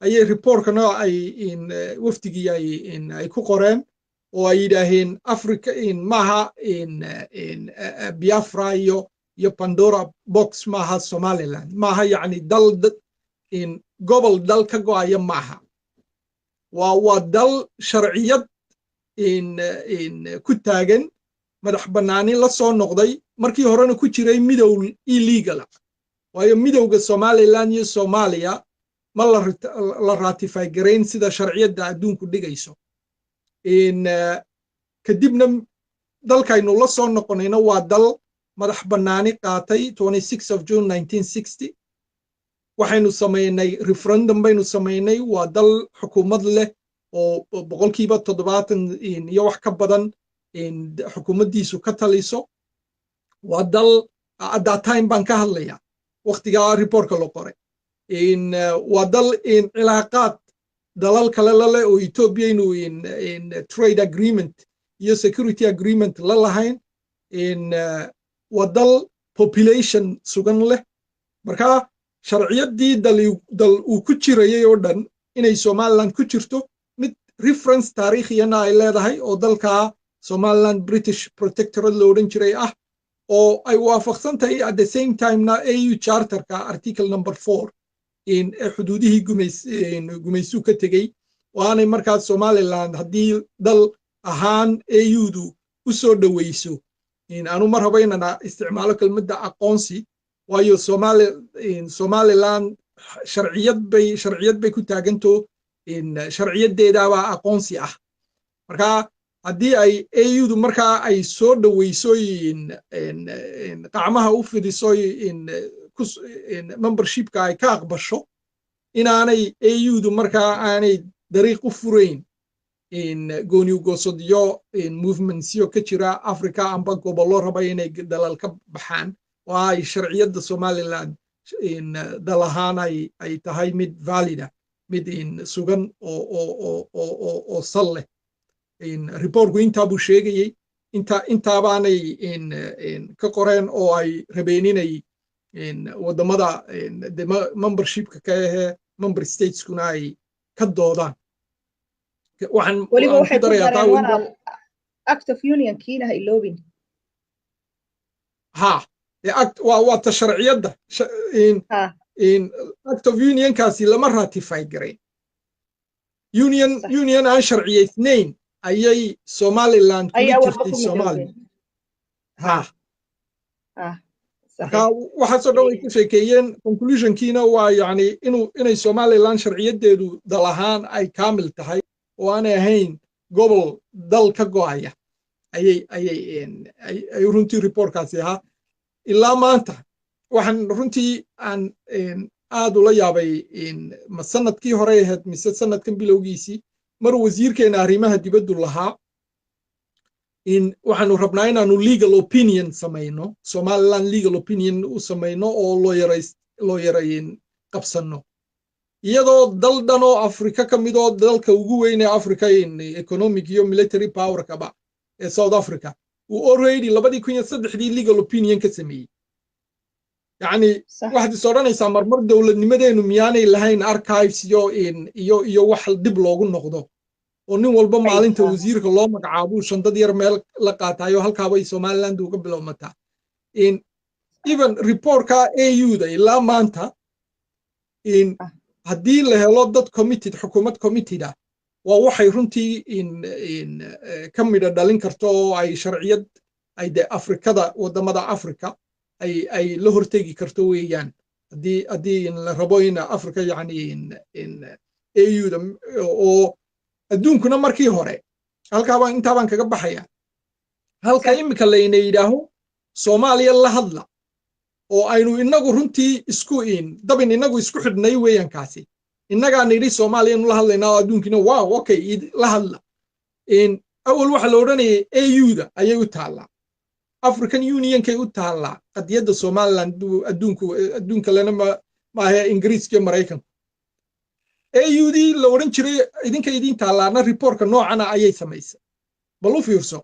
ayay reportkana ay wafdigii ay ku qoreen oo ay yidhaaheen africa maaha biafra iyo pandora box maaha somaliland maaha yacni dal gobol dal ka go'aya maaha waa dal sharciyad ku taagan madax bannaanin la soo noqday markii horena ku jiray midow illegala waayo midowga somaliland iyo soomaaliya ma la ratify garayn sida sharciyadda adduunku dhigayso kadibna dalkaynu la soo noqonayna waa dal madax bannaani qaatay 26 of June 1960 waxaynu samaynay referendum baynu samaynay waa dal xukuumad leh oo boqolkiiba 70 iyo wax ka badan xukuumaddiisu ka taliso waa dal at that time baan ka hadlaya waqtigaa reportka la qoray waa dal cilaaqaad dalal kale lale oo Ethiopia inuu trade agreement iyo security agreement la lahayn waa dal population sugan leh marka sharciyaddii dal uu ku jirayay oo dhan inay somaliland ku jirto mid reference taariikhiyana ay leedahay oo dalkaa somaliland british protectorate la odhan jiray ah oo ay waafaqsan tahay at the same timena AU charterka article number 4 xuduudihii gumaysuu ka tegey waanay markaas somaliland haddii dal ahaan AU-du u soo dhoweyso anu mar rabo inaan isticmaalo kelmadda aqoonsi waayo somaliland sharciyad bay ku taaganto sharciyaddeedaabaa aqoonsi ah marka haddii ay AU-du markaa ay soo dhoweyso qacmaha u fidiso membershipka ay ka aqbasho inaanay AU-du markaa aanay dariiq u furayn gooni ugoosodyo movementsyo ka jira africa amba gobollo raba inay dalal ka baxaan oo ay sharciyadda somaliland dal ahaan ay tahay mid valida mid sugan oo sal leh reportku intaa buu sheegayey intaabaanay ka qoreen oo ay rabeen inay waddamada membershipka ka ahee member stateskuna ay ka doodaan weliba waxay ku dareen walaal act of unionkiina ha iloobin waa ta sharciyadda act of unionkaasi lama ratify garayn union aan sharciyaysnayn ayay somaliland kula jirtay soomaaliya marka waxaasoo dhan way ka sheekeeyeen conclusionkiina waa yacni inay somaliland sharciyaddeedu dal ahaan ay kaamil tahay oo aanay ahayn gobol dal ka go'aya ayay runtii reportkaasi ahaa ilaa maanta waxaan runtii aan aad ula yaabay ma sanadkii hore ahayd mise sanadkan bilowgiisii mar wasiirkeena arrimaha dibaddu lahaa waxaanu rabnaa inaanu legal opinion samayno somaliland legal opinion u samayno oo loo yarayn qabsanno iyadoo dal dhan oo Afrika ka mid oo dalka ugu weyn ee Afrika in economic iyo military power kaba ee South Africa uu already 2003 legal opinion ka sameeyay yani waxaad is odhanaysaa marmar dowladnimadeenu miyaanay lahayn archives iyo wax dib loogu noqdo oo nin walba maalinta wasiirka loo magacaabo shandad yar meel la qaatayo halkaaba ay Somaliland uga bilowmataa in even reportka AU-da ilaa maanta in haddii la helo dad committed xukuumad committed ah waa waxay runtii ka midha dhalin karto oo ay sharciyad ay de Afrikada wadamada Afrika ay la hortegi karto weeyaan haddii la rabo in Afrika yani in AU-da oo adduunkuna markii hore halkaabaan intaabaan kaga baxaya halka imika layna yidhaaho Soomaaliya la hadla oo aynu inagu runtii dabin inagu isku xidhnay weeyaan kaasi innagaan nidhi Soomaaliya la hadlaynaa adduunkina wow okay la hadla awal waxa la odhanayay AU-da ayay u taallaa African Union kay u taallaa qadiyadda Somaliland adduunka lana maaha Ingiriiska iyo Maraykanka AU-d la odhan jiray idinka idin taalaana reportka noocana ayay samaysay bal u fiirso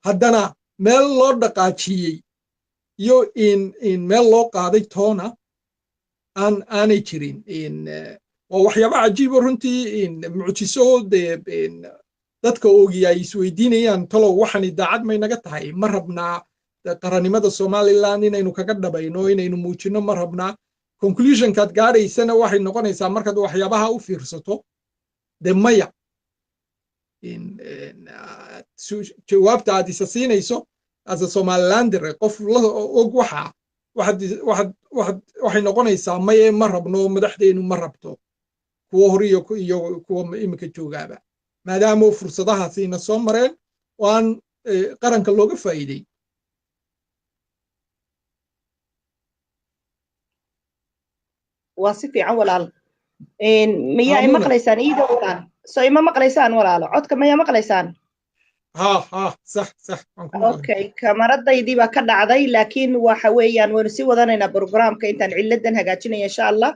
haddana meel loo dhaqaajiyey iyo in meel loo qaaday toona aanay jirin waa waxyaaba cajiib oo runtii mucjiso dadka oogi ay isweydiinayaan talow waxani daacad may naga tahay ma rabnaa qarannimada Somaliland inaynu kaga dhabayno inaynu muujino ma rabnaa conclusionkaad gaadhaysana waxay noqonaysaa markaad waxyaabaha u fiirsato de maya jawaabta aad isa siinayso as a Somalilander qof la og waxay noqonaysaa maye ma rabno madaxdeenu ma rabto kuwa hore iyo kuwa imika joogaaba maadaama fursadahaasina soo mareen oo aan qaranka looga faa'iiday waa si fiican walaal miyaa ima maqlaysaan iida walaal soo ima maqlaysaan walaalo codka miyaa maqlaysaan صح okay kamaradaydii baa ka dhacday laakiin waxa weeyaan waynu sii wadanaynaa programka intaan ciladan hagaajinaya insha Allah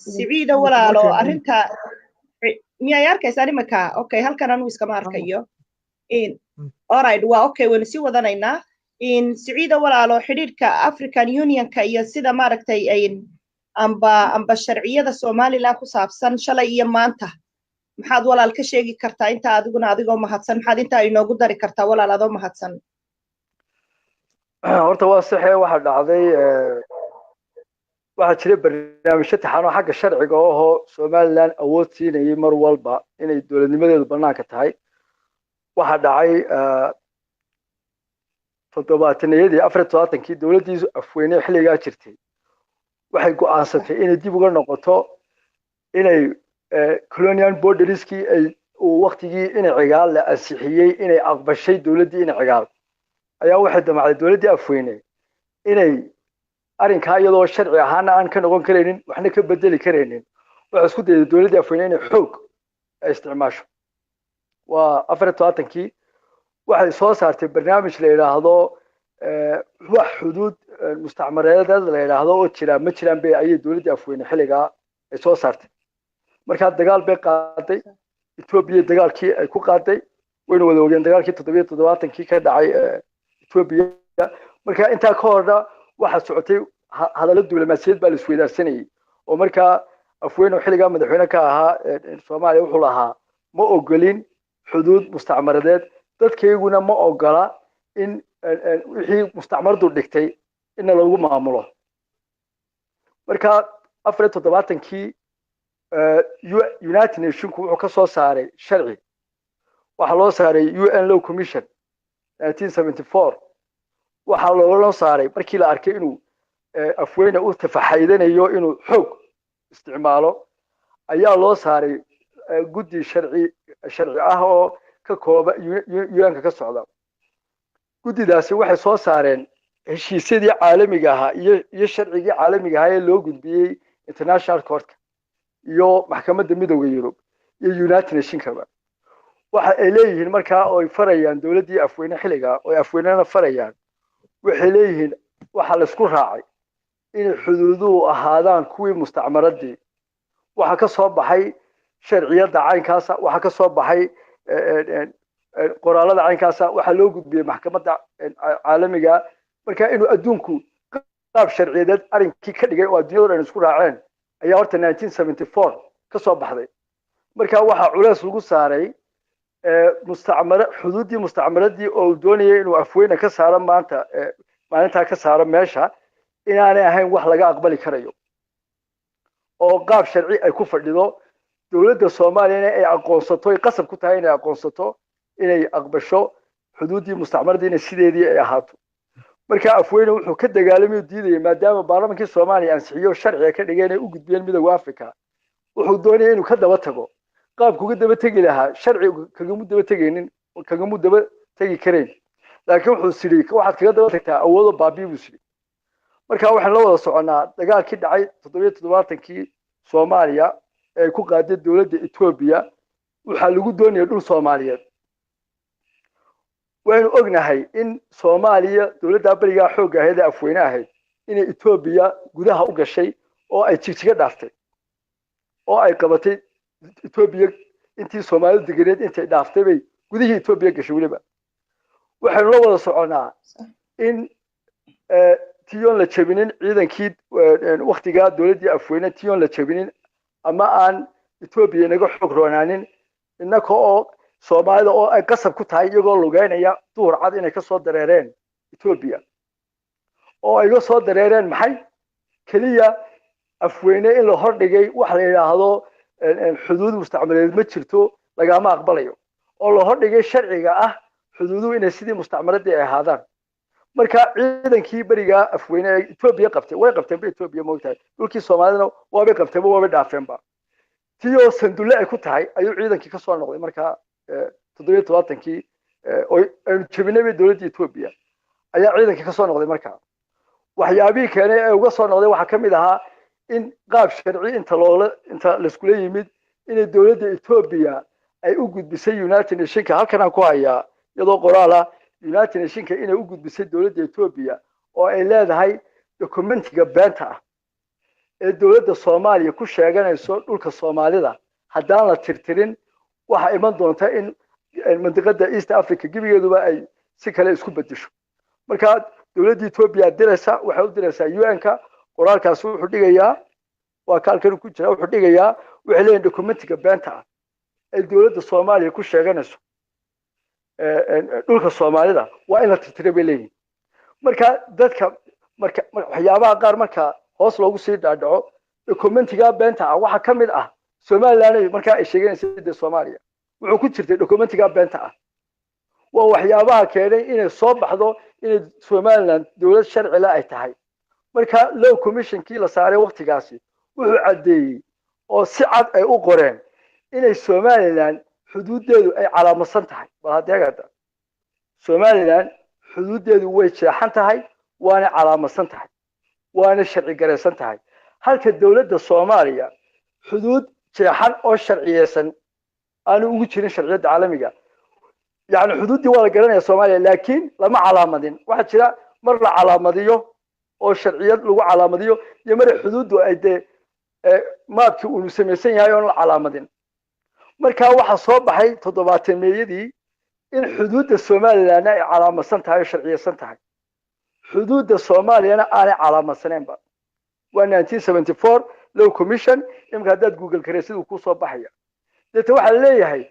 siciida walaalo arrinta miyaa arkaysaan imika okay halkan anu iskama arkayo alright waa okay waynu sii wadanaynaa siciida walaalo xidhiidhka African Unionka iyo sida maaragtay amba sharciyada Somaliland ku saabsan shalay iyo maanta maxaad walaal ka sheegi kartaa inta adigoo mahadsan maxaad inta inoogu dari kartaa walaal adoo mahadsan horta waa saxee waxa dhacday waxa jiray barnaamijyo taxano xagga sharciga oo Somaliland awood siinayay mar walba inay dowladnimadeedu banaanka tahay waxa dhacay 74 dowladdiisu afweyne xilligaa jirtay waxay go'aansatay inay dib uga noqoto inay colonial borderski ay waqtigii inay cigaal la ansixiyay inay aqbashay dowladdii inay cigaal ayaa waxay damacday dowladdii afweyne inay arrinka iyadoo sharci ahaan aan ka noqon kareynin waxna ka bedeli kareynin waxa isku dayday dowladdii afweyne inay xoog isticmaasho waa 74 waxay soo saartay barnaamij la yiraahdo wax xuduud mustacmareed la yiraahdo oo jira ma jiraan bay ay dowladdii afweyne xilliga ay soo saartay marka dagaal bay qaaday Ethiopia dagaalkii ay ku qaaday wayna wada ogeen dagaalkii 77 ka dhacay Ethiopia marka inta ka horda waxa socotay hadallo diblomaasiyadeed baa la isweydaarsanayay oo marka afweyne xilliga madaxweyne ka ahaa Soomaaliya wuxuu lahaa ma ogolin xuduud mustacmaradeed dadkeeguna ma ogola in wixii mustacmaradu dhigtay in lagu maamulo marka 74 United Nations wuxuu ka soo saaray sharci waxa loo saaray UN Law Commission 1974 waxa loo saaray markii la arkay inuu afweyne uu tafaxaydanayo inuu xoog isticmaalo ayaa loo saaray guddi sharci ah oo ka kooba UN ka socda guddidaasi waxay soo saareen heshiisyadii caalamiga ahaa iyo sharcigii caalamiga ahaa ee loo gudbiyay International Court iyo maxkamadda midowga Yurub iyo United Nations kaba waxa ay leeyihiin markaa oo ay farayaan dawladdii afweyne xilliga oo ay afweynena farayaan waxay leeyihiin waxa la isku raacay in xuduuduhu ahaadaan kuwii mustacmaradii waxa ka soo baxay sharciyada caynkaasa waxa ka soo baxay qoraalada caynkaasa waxa loo gudbiyay maxkamadda caalamiga marka inuu adduunku qaab sharciyeed arinkii ka dhigay oo adduunyada dhan isku raaceen ayaa horta 1974 ka soo baxday marka waxa culays lagu saaray mustacmar xuduudii mustacmaradii oo doonayay inuu afweyna ka saaro maalinta ka saaro meesha inaanay ahayn wax laga aqbali karayo oo qaab sharci ay ku fadhido dawladda Soomaaliya ay aqoonsato ay qasab ku tahay inay aqoonsato inay aqbasho xuduudii mustacmaradii inay sideedii ay ahaato marka afweyne wuxuu ka dagaalamay diiday maadaama baarlamaanka Soomaaliya ansixiyo sharci ka dhigay inay u gudbiyeen midowga Afrika wuxuu doonayay inuu ka daba tago qaabku uga daba tagi lahaa sharci kaga mu daba tagi kareen laakiin wuxuu sidii waxaad kaga daba tagtaa awoodo baabiyo buu sidii marka waxaan la wada soconaa dagaalkii dhacay 77kii Soomaaliya ee ku qaaday dawladda Itoobiya waxa lagu doonayay dhul Soomaaliyeed waynu ognahay in Soomaaliya dawladda bariga xoog ahayd afweyne ahayd inay Itoobiya gudaha u gashay oo ay jigjiga dhaaftay oo ay qabatay Itoobiya intii Soomaalidu deganeed intay dhaaftay bay gudihii Itoobiya gashay waliba waxaan la wada soconaa in tiyon la jabinin ciidankii waqtiga dawladda afweyne tiyon la jabinin ama aan Itoobiya naga xog roonaanin innaka oo Soomaalida oo ay qasab ku tahay iyagoo lugeynaya duur cad inay ka soo dareereen Itoobiya oo ay soo dareereen maxay kaliya afweyne in la hordhigay wax la yiraahdo xuduud mustacmaradeed ma jirto lagama aqbalayo oo la hordhigay sharciga ah xuduudu inay sidii mustacmaradii ay ahaadaan marka ciidankii bariga afweyne ee Itoobiya qabtay way qabteen Itoobiya moogtahay dhulkii Soomaalida waa bay qabteen waa bay dhaafeenba tiyo sandulle ay ku tahay ayuu ciidankii ka soo noqday marka 77kii oo ay jabinay dawladda Itoobiya ayaa ciidankii ka soo noqday marka waxyaabihii keenay ee uga soo noqday waxa kamid ahaa in qaab sharci inta la isku yimid in dawladda Itoobiya ay u gudbisay United Nations halkan aan ku hayaa iyadoo qoraala United Nations inay u gudbisay dawladda Itoobiya oo ay leedahay dokumentiga beenta ah ee dawladda Soomaaliya ku sheeganayso dhulka Soomaalida haddaan la tirtirin waxa iman doonta in mandiqada East Africa gibigeeduba ay si kale isku bedesho marka dawladda Itoobiya diraysa waxa u diraysaa UN-ka qoraalkaas wuxuu dhigayaa waa kaalkan ku jira wuxuu dhigayaa waxay leeyihiin dokumentiga beenta ah ee dawladda Soomaaliya ku sheeganayso dhulka Soomaalida waa in la tirtiray bay leeyihiin marka dadka marka waxyaabaha qaar marka hoos loogu sii dhaadhaco dokumentiga beenta ah waxa kamid ah Soomaaliland marka ay sheeganayso Soomaaliya wuxuu ku jirtay dokumentiga beenta ah waa waxyaabaha keenay inay soo baxdo in Soomaaliland dawlad sharci la ay tahay marka law commissionkii la saaray waqtigaasi wuxuu cadeeyay oo si cad ay u qoreen inay Soomaaliland xuduudeedu ay calaamadsan tahay bal hadeegada Soomaaliland xuduudeedu way jeexan tahay waana calaamadsan tahay waana sharci gareysan tahay halka dawladda Soomaaliya xuduud jeexan oo sharciyeysan aanu ugu jirin sharciyada caalamiga yani xuduudii waa la garanayaa Soomaaliya laakiin lama calaamadin waxa jira mar la calaamadiyo oo sharciyad lagu calaamadiyo iyo mar xuduudu ay maabkii uu sameeysan yahay oo la calaamadin marka waxa soo baxay 70meeyadii in xuduudda Soomaaliland ay calaamadsan tahay oo sharciyeysan tahay xuduudda Soomaaliyana aanay calaamadsaneenba waa 1974 law commission imka hadaad Google kareysid uu ku soo baxaya dadka waxa leeyahay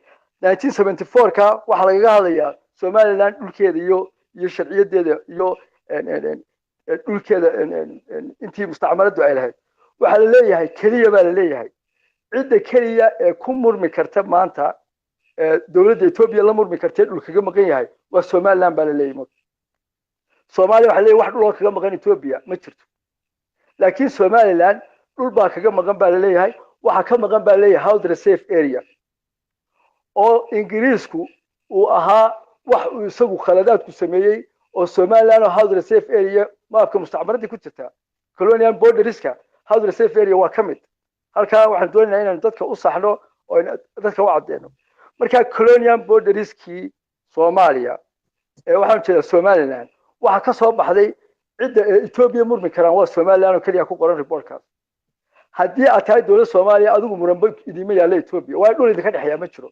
1974ka waxa laga hadlayaa Soomaaliland dhulkeeda iyo sharciyadeeda iyo dhulkeeda intii mustacmaradu ay lahayd waxa la leeyahay kaliya baa la leeyahay cidda kaliya ee ku murmi karta maanta dawladda Itoobiya la murmi kartay dhul kaga maqan yahay waa Soomaaliland baa la leeyahay Soomaaliya waxa leeyahay wax dhul kaga maqan Itoobiya ma jirto laakiin Soomaaliland dhul baa kaga maqan baa la leeyahay waxa ka maqan baa la leeyahay Howard Reserve Area oo Ingiriisku uu ahaa wax uu isagu khaladaad ku sameeyay oo Soomaaliland Howard Reserve Area maabka mustacmaradii ku jirta colonial borderska Howard Reserve Area waa kamid halka waxaan doonaynaa inaan dadka u saxno oo dadka u cadeeno marka colonial borderskii Soomaaliya ee waxaan jeedaa Soomaaliland waxa ka soo baxday cidda Itoobiya murmi karaan waa Soomaaliland oo kaliya ku qoran reportkaas haddii aad tahay dowladda Soomaaliya adigu muranba idima yaalla Ethiopia waa dhul idinka dhaxeeya ma jiro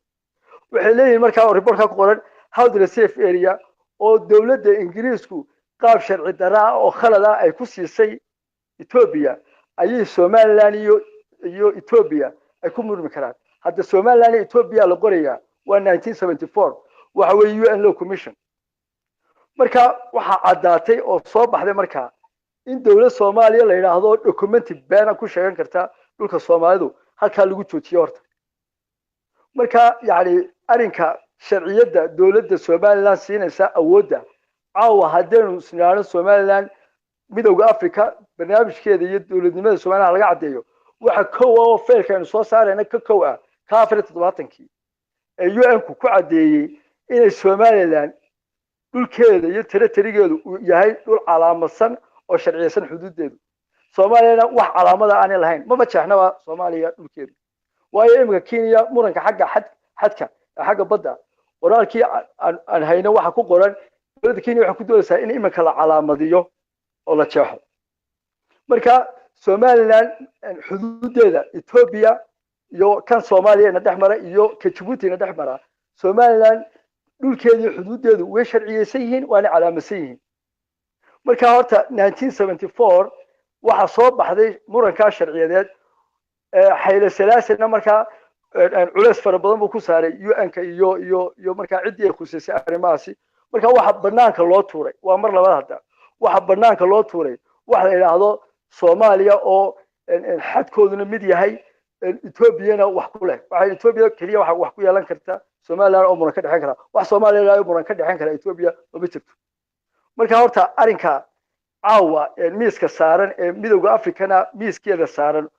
waxay leeyihiin markaa reportka ku qoran how the safe area oo dowladda Ingiriisku qaab sharci darro oo khalad ah ay ku siisay Ethiopia ayay Somaliland iyo Ethiopia ay ku murmi karaan hadda Somaliland iyo Ethiopia la qoraya waa 1974 waxa weeye UN Law Commission marka waxa cadaatay oo soo baxday marka in dowladda Soomaaliya la yiraahdo documenti been ku sheegan karta dhulka Soomaalidu halka lagu joojiyo horta marka yaani arinka sharciyada dowladda Somaliland siinaysa awoodda caawa hadeenu sinaano Somaliland midowga Afrika barnaamijkeeda iyo dowladnimada Soomaaliya laga cadeeyo waxa koow oo feelkan soo saarayna ka koow ah ka 17 ee UN-ku ku cadeeyay inay Somaliland dhulkeeda iyo territory-geedu uu yahay dhul calaamadsan oo sharciyeysan xuduudeedu Soomaaliyana wax calaamada aan lahayn ma jeexnaba Soomaaliya dhulkeedu waayo imika Kenya muranka xadka xagga badda waraalkii aan hayno waxa ku qoran dowladda Kenya waxa ku doonaysaa in imika la calaamadiyo oo la jeexo marka Somaliland xuduudeeda Ethiopia iyo kan Soomaaliya dhexmara iyo ka Djibouti dhexmara Somaliland dhulkeedii xuduudeedu way sharciyeysan yihiin waana calaamadsan yihiin marka horta 1974 waxa soo baxday muranka sharciyadeed Hayle Selassie marka culays fara badan buu ku saaray UN-ka iyo marka cidii ay khusaysan arrimahaasi marka waxa banaanka loo tuuray waa mar labaad hadda waxa banaanka loo tuuray waxa la yiraahdo Soomaaliya oo xadkooduna mid yahay Ethiopia wax ku leh waxa Ethiopia kaliya wax ku yeelan karta Somaliland oo muran ka dhaxan kara wax Soomaaliya ay muran ka dhaxan kara Ethiopia ma jirto marka horta arinka caawa miiska saaran ee midowga Afrikana miiskeeda saaran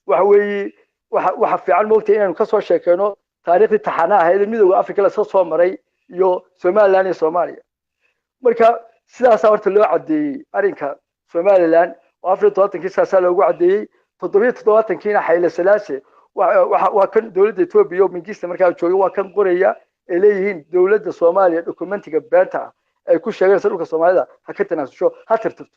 waxa weeye waxa fiican moogtay inaan ka soo sheekeyno taariikhda taxanaha ee midowga Afrika la soo maray iyo Somaliland iyo Soomaaliya marka sidaas horta loo cadeeyay arinka Somaliland oo Afrika 20 saasa loogu cadeeyay 77kiina Hayle Selassie waa kan dowladda Ethiopia mingiista markaa joogay waa kan qoraya ee leeyihiin dowladda Soomaaliya documentiga beenta ay ku sheegayso dhulka Soomaalida ha ka tanaasusho ha tirtirto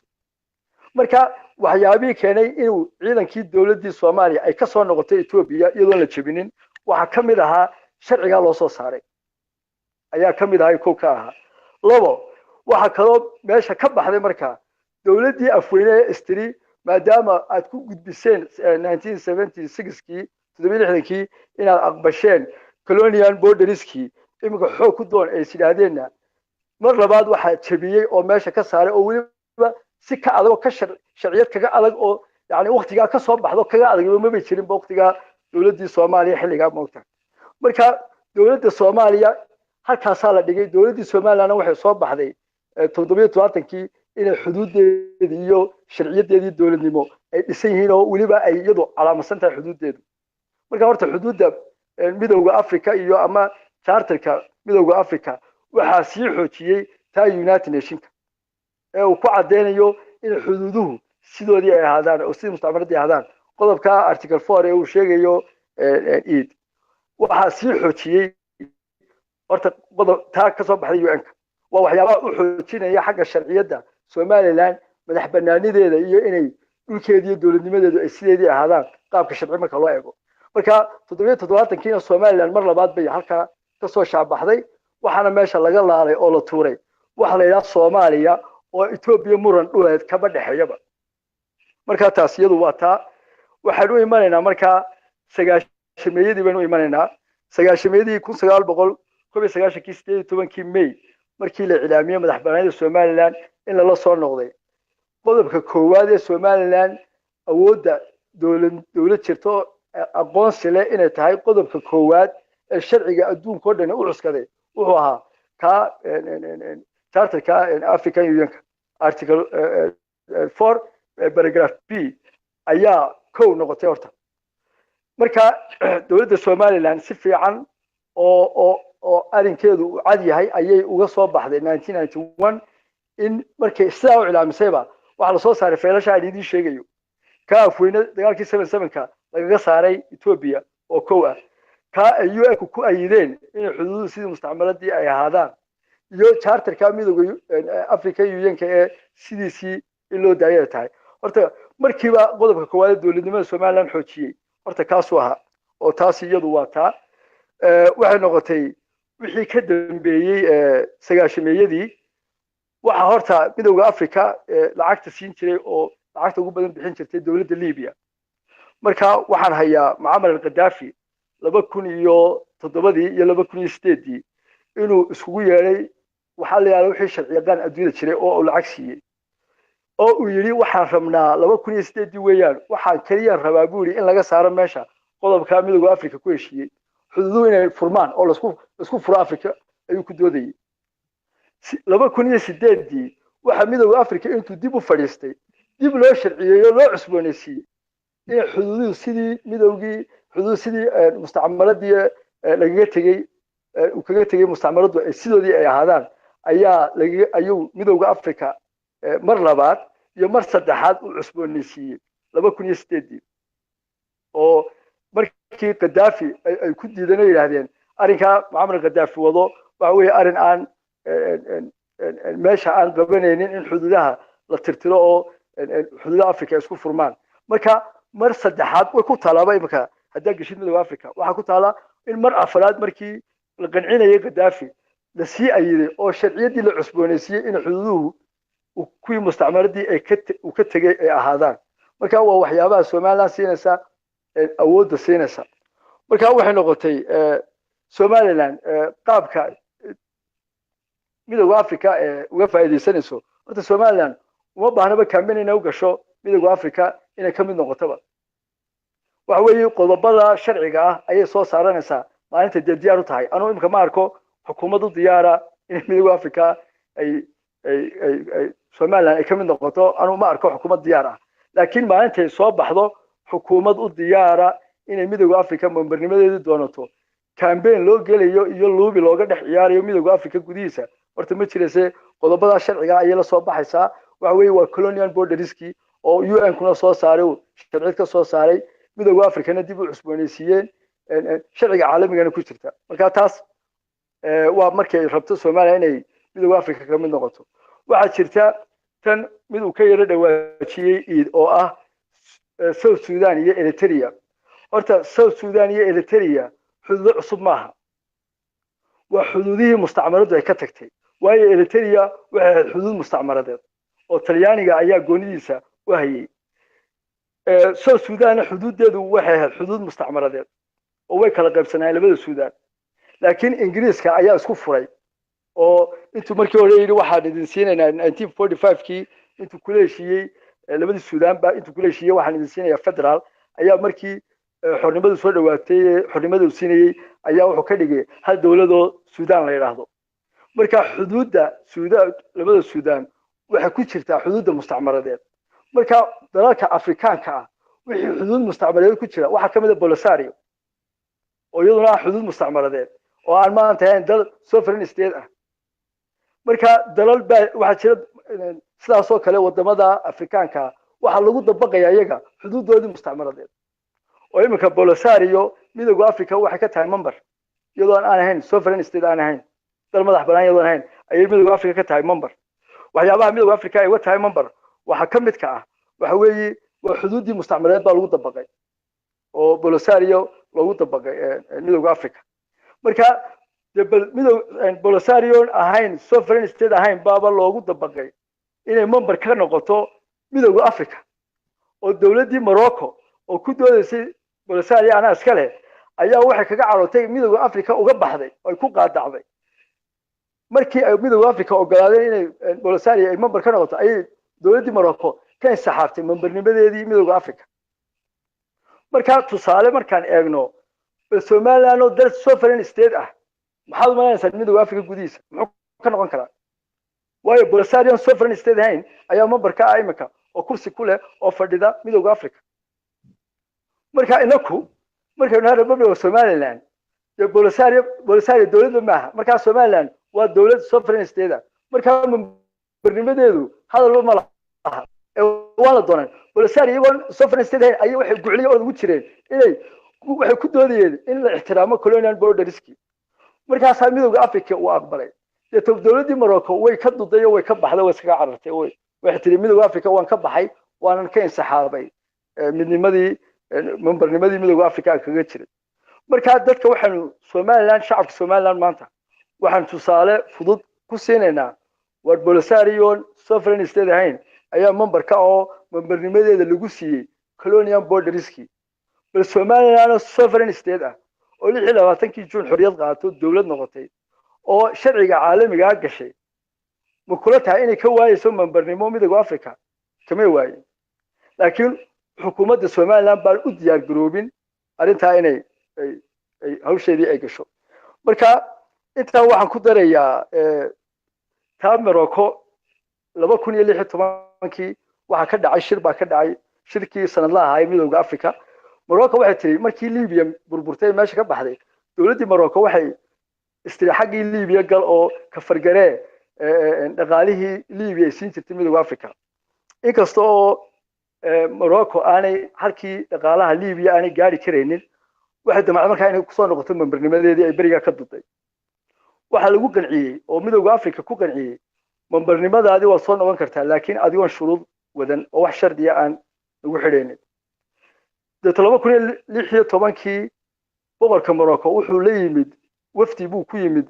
marka waxyaabii keenay inuu ciidankii dowladda Soomaaliya ay ka soo noqotay Ethiopia iyadoo la jabinin waxa kamid ahaa sharciga loo soo saaray ayaa kamid ahaa koow ka ahaa labo waxa kaloo meesha ka baxday marka dowladdii afweyne istiri maadaama aad ku gudbiseen 1976kii 76kii inaad aqbasheen colonial borderskii imika xoog ku doon ay sidaadeena mar labaad waxa jabiyay oo meesha ka saaray oo waliba si ka adag ka sharciyad kaga adag oo yaani waqtiga ka soo baxdo kaga adag ma bay jirin waqtiga dowladda Soomaaliya xilliga moogta marka dowladda Soomaaliya halkaas la dhigay dowladda Soomaaliya waxay soo baxday 77kii inay xuduudeeda iyo sharciyadeedii dowladnimo ay dhisan yihiin oo waliba ay iyadu calaamadsan tahay xuduudeedu marka horta xuduudda midowga Afrika iyo ama charterka midowga Afrika waxa sii xoojiyay taa United Nations ee uu ku cadeynayo in xuduuduhu sidoodii ay ahaadaan oo sidii mustacmaradii ahaadaan qodobka article 4 ee uu sheegayo waxa sii xoojiyay horta qodob taa ka soo baxday UN-ka waa waxyaabaha u xoojinaya xagga sharciyada Somaliland madax banaanideeda iyo inay dhulkeedii dowladnimadeedu ay sideedii ahaadaan qaabka sharci marka loo eego marka 77kiina Somaliland mar labaad bay halka ka soo shaabaxday waxaana meesha laga laalay oo la tuuray waxa la yiraahdo Soomaaliya oo Ethiopia muran dhuleed ka badhaxayaba marka taas iyadu waa taa waxaan u imanaynaa marka sagaashameeyadii baan u imanaynaa sagaashameeyadii 1998 May markii la cilaamiyay madax banaanida Somaliland in la soo noqday qodobka koowaad ee Somaliland awoodda dowlad jirto aqoonsi leh inay tahay qodobka koowaad ee sharciga adduunka oo dhan u cuskaday wuxuu ahaa ka charterka African Union article 4 paragraph B ayaa koow noqotay horta marka dowladda Somaliland si fiican oo arinkeedu cad yahay ayay uga soo baxday 1991 in markay sidaa u cilaamisayba waxa la soo saaray feelasha ay idin sheegayo ka afweyne dagaalkii 77ka lagaga saaray Ethiopia oo koow ah ka ay UN-ku ku ayideen in xuduudu sidii mustacmaradii ay ahaadaan iyo charterka midowga Afrika Union-ka ee sidiisii in loo daayay tahay horta markiiba qodobka koowaad dowladnimada Soomaaliland xoojiyay horta kaasoo ahaa oo taasi iyadu waa taa waxay noqotay wixii ka dambeeyay sagaashameeyadii waxa horta midowga Afrika lacagta siin jiray oo lacagta ugu badan bixin jirtay dowladda Liibiya marka waxaan hayaa Muammar al-Gaddafi 2007 iyo 2008 inuu iskugu yeeray waxa la yiraahdo wixii sharciyadan adduunka jiray oo lacag siiyay oo uu yiri waxaan rabnaa 2008 weeyaan waxaan kaliya rabaa buuri in laga saaro meesha qodobka midowga Afrika ku heshiiyay xuduudu inay furmaan oo la isku furo Afrika ayuu ku doodayay 2008 waxa midowga Afrika intuu dib u fadhiistay dib loo sharciyeeyo loo cusboonaysiiyay in xuduudu sidii midowgii xuduud sidii mustacmaradii lagaga tagay mustacmaradu ay sidoodii ay ahaadaan ayuu midowga Afrika mar labaad iyo mar saddexaad u cusboonaysiiyay 2008 oo markii Gaddafi ay ku diidanay yiraahdeen arinka Muammar Gaddafi wado waxa weeye arin aan meesha aan qabanaynin in xuduudaha la tirtiro oo xuduudaha Afrika isku furmaan marka mar saddexaad way ku talaabay imka hadda gashid midowga Afrika waxa ku taala in mar afraad markii la qancinayay Gaddafi la sii ayay oo sharciyadii la cusboonaysiiyay in xuduuduhu kuwii mustacmaradii ay ka tagay ay ahaadaan marka waa waxyaabaha Soomaaliland siinaysa awoodda siinaysa marka waxay noqotay Soomaaliland qaabka midowga Afrika uga faa'iideysanayso horta Soomaaliland uma baahnaba campaign inay u gasho midowga Afrika inay ka mid noqotoba waxa weeye qodobada sharciga ah ayay soo saaranaysaa maalinta diyaar u tahay anoo imka ma arko xukuumaddu diyaara in midowga Afrika ay Soomaaliland ay ka mid noqoto anoo ma arko xukuumad diyaar ah laakiin maalinta soo baxdo xukuumad u diyaara inay midowga Afrika membernimadeedu doonato campaign loo gelayo iyo loobi looga dhex ciyaarayo midowga Afrika gudihiisa horta ma jirayse qodobada sharciga ayay la soo baxaysaa waxa weeye waa colonial borderski oo UN kuna soo saaray sharci ka soo saaray midowga Afrikana dib u cusboonaysiiyeen sharciga caalamiga ku jirta marka taas waa markay rabto Soomaaliya inay midowga Afrika ka mid noqoto waxa jirta tan mid uu ka yara dhawaajiyay oo ah South Sudan iyo Eritrea horta South Sudan iyo Eritrea xuduud cusub maaha waa xuduudihii mustacmaradu ay ka tagtay waayo Eritrea waxay xuduud mustacmaradeed oo Talyaaniga ayaa goonidiisa u hayay South Sudan xuduudeedu waxay ahayd xuduud mustacmaradeed oo way kala qaybsanayeen labada Suudaan laakiin Ingiriiska ayaa isku furay oo intuu markii hore yiri waxaan idin siinaynaa 1945kii intuu kula heshiiyay labada Suudaan ba intuu kula heshiiyay waxaan idin siinayaa federal ayaa markii xornimadu soo dhawaatay xornimadu siinayay ayaa wuxuu ka dhigay hal dawlad oo Suudaan la yiraahdo marka xuduudda Suudaan labada Suudaan waxa ku jirta xuduudda mustacmaradeed marka dalalka Afrikaanka ah wixii xuduud mustacmaradeed ku jira waxa kamid ah Polisario oo iyaduna xuduud mustacmaradeed oo aan maanta ahayn dal sovereign state ah marka dalal waxa jira sidaas oo kale wadamada Afrikaanka waxa lagu dabaqayaa iyaga xuduudoodii mustacmaradeed oo imika Polisario midowga Afrika waxa ka tahay member iyadoo aan ahayn sovereign state aan ahayn dal madax banaan iyadoo ahayn ayay midowga Afrika ka tahay member waxyaabaha midowga Afrika ay tahay member waxa kamid ka ah waxa weeye waa xuduudii mustacmaradeed baa lagu dabaqay oo Polisario lagu dabaqay midowga Afrika marka Polisario ahayn sovereign state ahayn baaba loogu dabaqay inay member ka noqoto midowga Afrika oo dawladii Morocco oo ku doodaysay Polisario ana iska leh ayaa waxay kaga carootay midowga Afrika uga baxday oo ku qaadacday markii ay midowga Afrika ogolaadeen inay Polisario ay member ka noqoto ay dawladii Morocco ka saxaabtay membernimadeedii midowga Afrika marka tusaale markaan eegno Soomaaliland oo dal sovereign state ah maxaa u malaynaysaa midowga Afrika gudihiisa muxuu ka noqon karaa waayo Polisario sovereign state ahayn ayaa member ka ah imika oo kursi ku leh oo fadhida midowga Afrika marka inaku markaynu Republic Somaliland iyo Polisario dawladda maaha marka Somaliland waa dawlad sovereign state marka membernimadeedu hadalba ma laha wala doonaan Polisario sovereign state ay waxay gucliyo oo ugu jireen inay waxay ku doodayeen in la ixtiraamo colonial borderski markaas midowga Afrika uu aqbalay dawladii Morocco way ka duday way ka baxday way iska carartay way tiri midowga Afrika waan ka baxay waanan ka insaxaabay midnimadii membernimadii midowga Afrika kaga jiray marka dadka waxaanu Somaliland shacabka Somaliland maanta waxaan tusaale fudud ku siinaynaa war Polisario sovereign state ahayn ayaa member ka oo membernimadeeda lagu siiyay colonial borderski bal Somaliland sovereign state ah oo 26 June xorriyad qaato dawlad noqotay oo sharciga caalamiga ah gashay ma kula tahay inay ka waayayso membernimo midowga Afrika kama waayay laakiin xukuumadda Somaliland baa u diyaar garoobin arinta inay ay hawsheedii ay gasho marka inta waxaan ku darayaa taa Morocco 2016 waxa ka dhacay shir baa ka dhacay shirkii sanadlaha ah midowga Afrika Morocco waxay tiri markii Liibiya burburtay meesha ka baxday dawladda Morocco waxay istiraxagii Liibiya gal oo ka fargaree dhaqaalihii Liibiya siin jirtay midowga Afrika inkastoo Morocco aanay halkii dhaqaalaha Liibiya aanay gaari kareynin waxay damacday markaa inay ku soo noqoto membernimadeedii ay bariga ka duday waxa lagu qanciyay oo midowga Afrika ku qanciyay membernimadaadii waa soo noqon kartaa laakiin adigoon shuruud wadan oo wax shardiya aan lagu xidheenin 2016 boqorka Morocco wuxuu la yimid wafdi buu ku yimid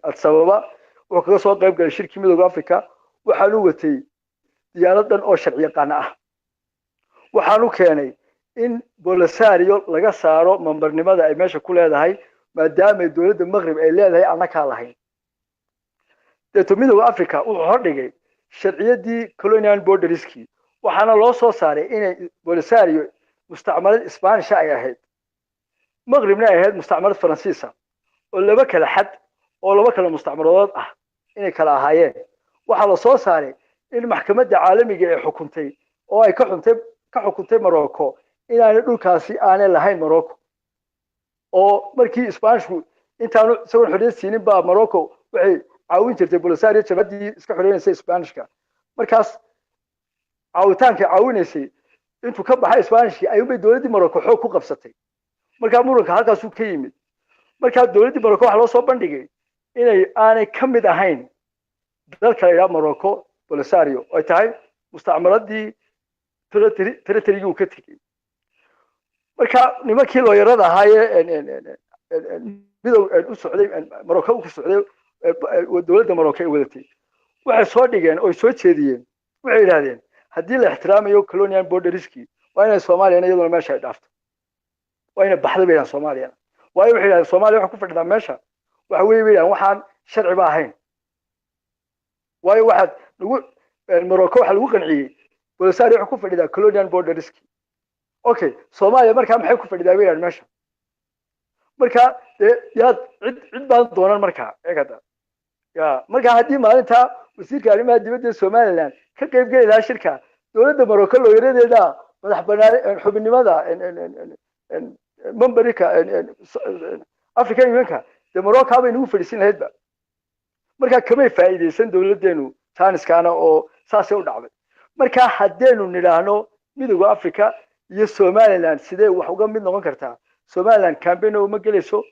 Addis Ababa wuxuu kaga soo qayb galay shirkii midowga Afrika waxaanu watay diyaaradan oo sharci yaqaan ah waxaanu keenay in Polisario laga saaro membernimada ay meesha ku leedahay maadaama dawladda Maghrib ay leedahay annaka lahayn midowga Afrika wuxuu hordhigay sharciyadii colonial borderski waxaana loo soo saaray inay Polisario mustacmalad Spanish ay ahayd Maghribna ay ahayd mustacmalad Faransiisa oo laba kala xad oo laba kala mustacmaladood ah inay kala ahaayeen waxa la soo saaray in maxkamadda caalamiga ay xukuntay oo ay ka xukuntay Morocco inaanay dhulkaasi aanay lahayn Morocco oo markii Spanishku intaanu soo xorriyad siinin baa Morocco waxay caawin jirtay Polisario jabadii iska xorriyeysay Spanishka markaas caawitaanka caawinaysay intuu ka baxay Spanishki ayuu bay dawladda Morocco xoog ku qabsatay marka muranka halkaas uu ka yimid marka dawladda Morocco waxa loo soo bandhigay inay aanay ka mid ahayn dalka ila Morocco Polisario ay tahay mustacmaladii territory uu ka tagay marka nimankii looyarada ahaayee midow u socday Morocco ku socday dawladda Morocco ay wadatay waxay soo dhigeen oo soo jeediyeen waxay yiraahdeen haddii la ixtiraamayo colonial borderski waa inay Soomaaliya iyaduna meesha ay dhaafto waa inay baxdo beeyaan Soomaaliya waayo waxay yiraahdeen Soomaaliya waxa ku fadhidaa meesha waxa weeyaan waxaan sharci ba ahayn waayo waxa lagu Morocco waxa lagu qanciyay Polisario waxa ku fadhidaa colonial borderski okay Soomaaliya markaa maxay ku fadhidaa beeyaan meesha marka yaad cid baan doonan markaa eegada ya marka haddii maalinta wasiirka arrimaha dibadda Somaliland ka qayb galay la shirka dawladda Morocco looyaradeeda madax banaan xubinimada memberka African Unionka de Morocco bay nagu fadhiisin lahaydba marka kamay faa'iideysan dawladeenu taaniskaana oo saasay u dhacday marka hadeenu nidhaahno midowga Afrika iyo Somaliland sidee wax uga mid noqon kartaa Somaliland campaign oo ma galayso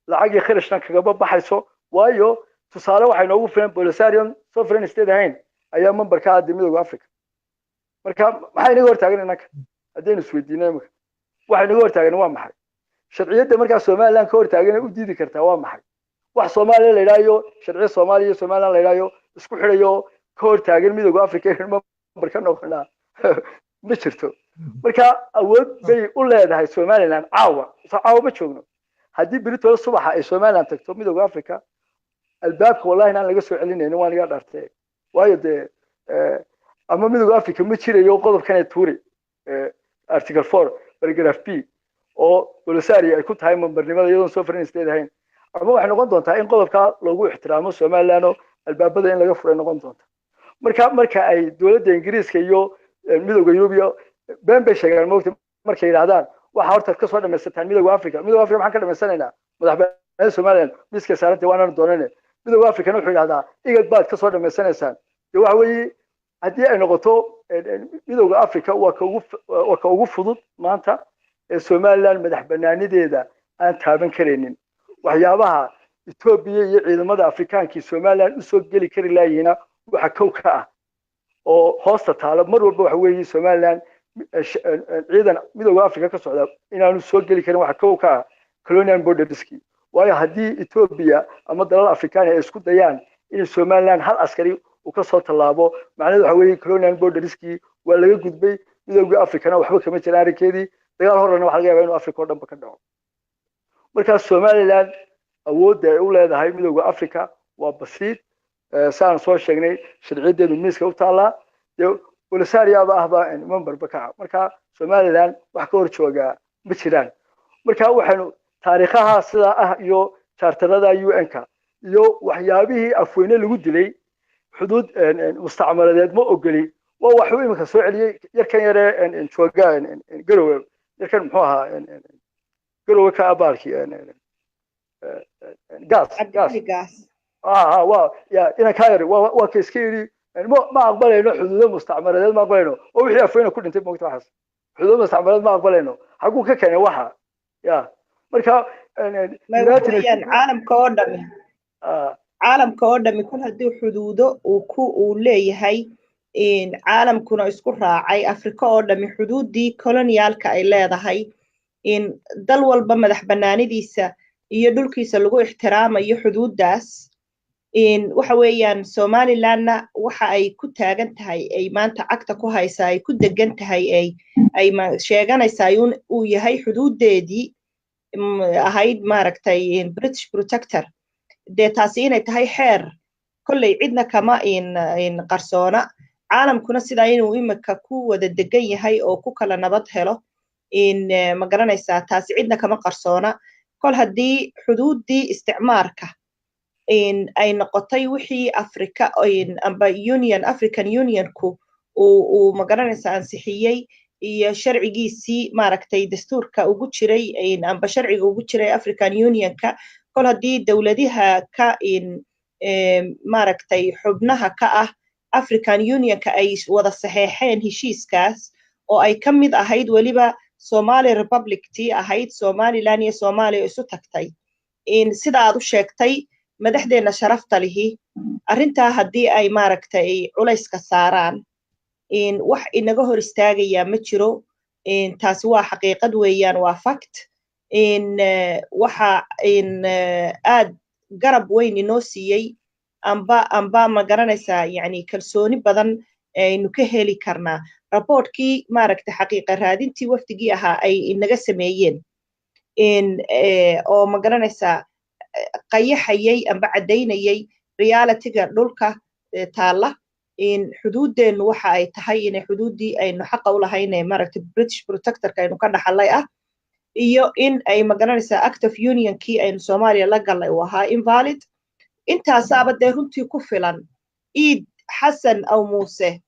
lacag kharashna kaga baxayso waayo tusaale waxay noogu filan Polisario sovereign state ahayn ayaa memberka ah midowga Afrika marka maxay inaga hortaagan inaka hadeenu isweydiinay marka waxay inaga hortaagan waa maxay sharciyada marka Somaliland ka hortaagan u diidi kartaa waa maxay wax Soomaaliya la ilaayo sharci Soomaaliya iyo Somaliland la ilaayo isku xirayo ka hortaagan midowga Afrika ee memberka noqonaa ma jirto marka awood bay u leedahay Somaliland caawa ma joogno haddii Britol subaxa ay Somaliland tagto midowga Afrika albaabka wallahi inaan laga soo celinayno waan laga dhaartay waayo de ama midowga Afrika ma jirayo qodobkan ee tuuri article 4 paragraph B oo Polisario ay ku tahay membernimada iyadoo sovereign state ahayn ama waxay noqon doontaa in qodobka loogu ixtiraamo Somaliland oo albaabada in laga furay noqon doonta marka ay dawladda Ingiriiska iyo midowga Yurubiya been bay sheegaan moogta markay yiraahdaan waxa horta ka soo dhamaysataan midowga Afrika maxaan ka dhamaysanaynaa madaxbanaan Somaliland miska saarantay waana doonane midowga Afrika wuxuu yiraahdaa igad baad ka soo dhamaysanaysaan waxa weeye haddii ay noqoto midowga Afrika waa ka ugu fudud maanta ee Somaliland madaxbanaanideeda aan taaban kareynin waxyaabaha Ethiopia iyo ciidamada Afrikaanka Somaliland u soo gali kari laayina waxa kow ka ah oo hoosta taalo mar walba waxa weeye Somaliland ciidan midowga Afrika ka socda inaanu soo gali karin waxa ka colonial borderski waayo haddii Ethiopia ama dalal Afrikaan ay isku dayaan in Somaliland hal askari uu ka soo tallaabo macnaheedu waxa weeye colonial borderski waa laga gudbay midowga Afrikana waxba kama jiraan arkeedii dagaal horena waxa laga yaabaa inuu Afrika oo dhanba ka dhaco marka Somaliland awoodda ay u leedahay midowga Afrika waa basiid saan soo sheegnay sharciyadeedu miiska u taala Polisario ahba member baka marka Somaliland wax ka hor jooga ma jiraan marka waxaanu taariikhaha sida iyo charterada UN-ka iyo waxyaabihii afweyne lagu dilay xuduud mustacmaradeed ma ogoli waa wax uu imika soo celiyay yarkan yare jooga garowe yarkan muxuu ahaa garowe ka abaalki gas waa ina ka yar waa ka iska yiri ما أقبله حدود مستعمرات ما أقبله أو وحي أفينا كل أنت موقت واحد حدود مستعمرات ما أقبله حقوق كان واحد يا مركا عالم كوردمي عالم كوردمي كل هذه حدوده وليه هاي إن عالم كنا يذكرها عي أفريقيا كوردمي حدود دي كولونيال كإلى هاي إن دلول بمدح بناني ديسا يدل كيس لجو احترام أي حدود داس إن وحويان Somaliland waxa ay ku taagan tahay ay maanta cagta ku haysaa ay ku degan tahay ay ma sheeganaysaa uu yahay xuduudeedii ahayd maaragtay British protector taasi inay tahay xeer kolley cidna kama in qarsoona caalamkuna sida inuu imika ku wada degan yahay oo ku kala nabad helo in ma garanaysaa taasi cidna kama qarsoona kol haddii xuduudii isticmaarka in ay noqotay wixii Afrika amba African Union ku oo ma garanaysaa ansixiyay iyo sharcigiisii maaragtay dastuurka ugu jiray amba sharciga ugu jiray African Union-ka kol haddii dawladaha ka maaragtay xubnaha ka ah African Union-ka ay wada saxeexeen heshiiskaas oo ay ka mid ahayd waliba Somali Republic tii ahayd Somaliland iyo Soomaaliya isu tagtay in sida aad u sheegtay madaxdeena sharafta lihi arinta hadii ay maaragtay culayska saaraan in wax inaga hor istaagaya ma jiro in taasi waa xaqiiqad weeyaan waa fact in waxa in aad garab weyn inoo siiyay amba ma garanaysaa yani kalsooni badan aynu ka heli karnaa raportkii maaragtay xaqiiqa raadintii waftigii ahaa ay inaga sameeyeen in oo ma garanaysaa qayaxayay amba cadeynayay reality-ga dhulka taala in xuduudeenu waxa ay tahay in xuduudii aynu xaq u lahaynay maaragtay British protector-ka aynu ka dhaxalay iyo in ay ma garanaysaa act of union-kii aynu Soomaaliya la galay oo ahaa invalid intaas abadee runtii ku filan Eid Xasan aw Muuse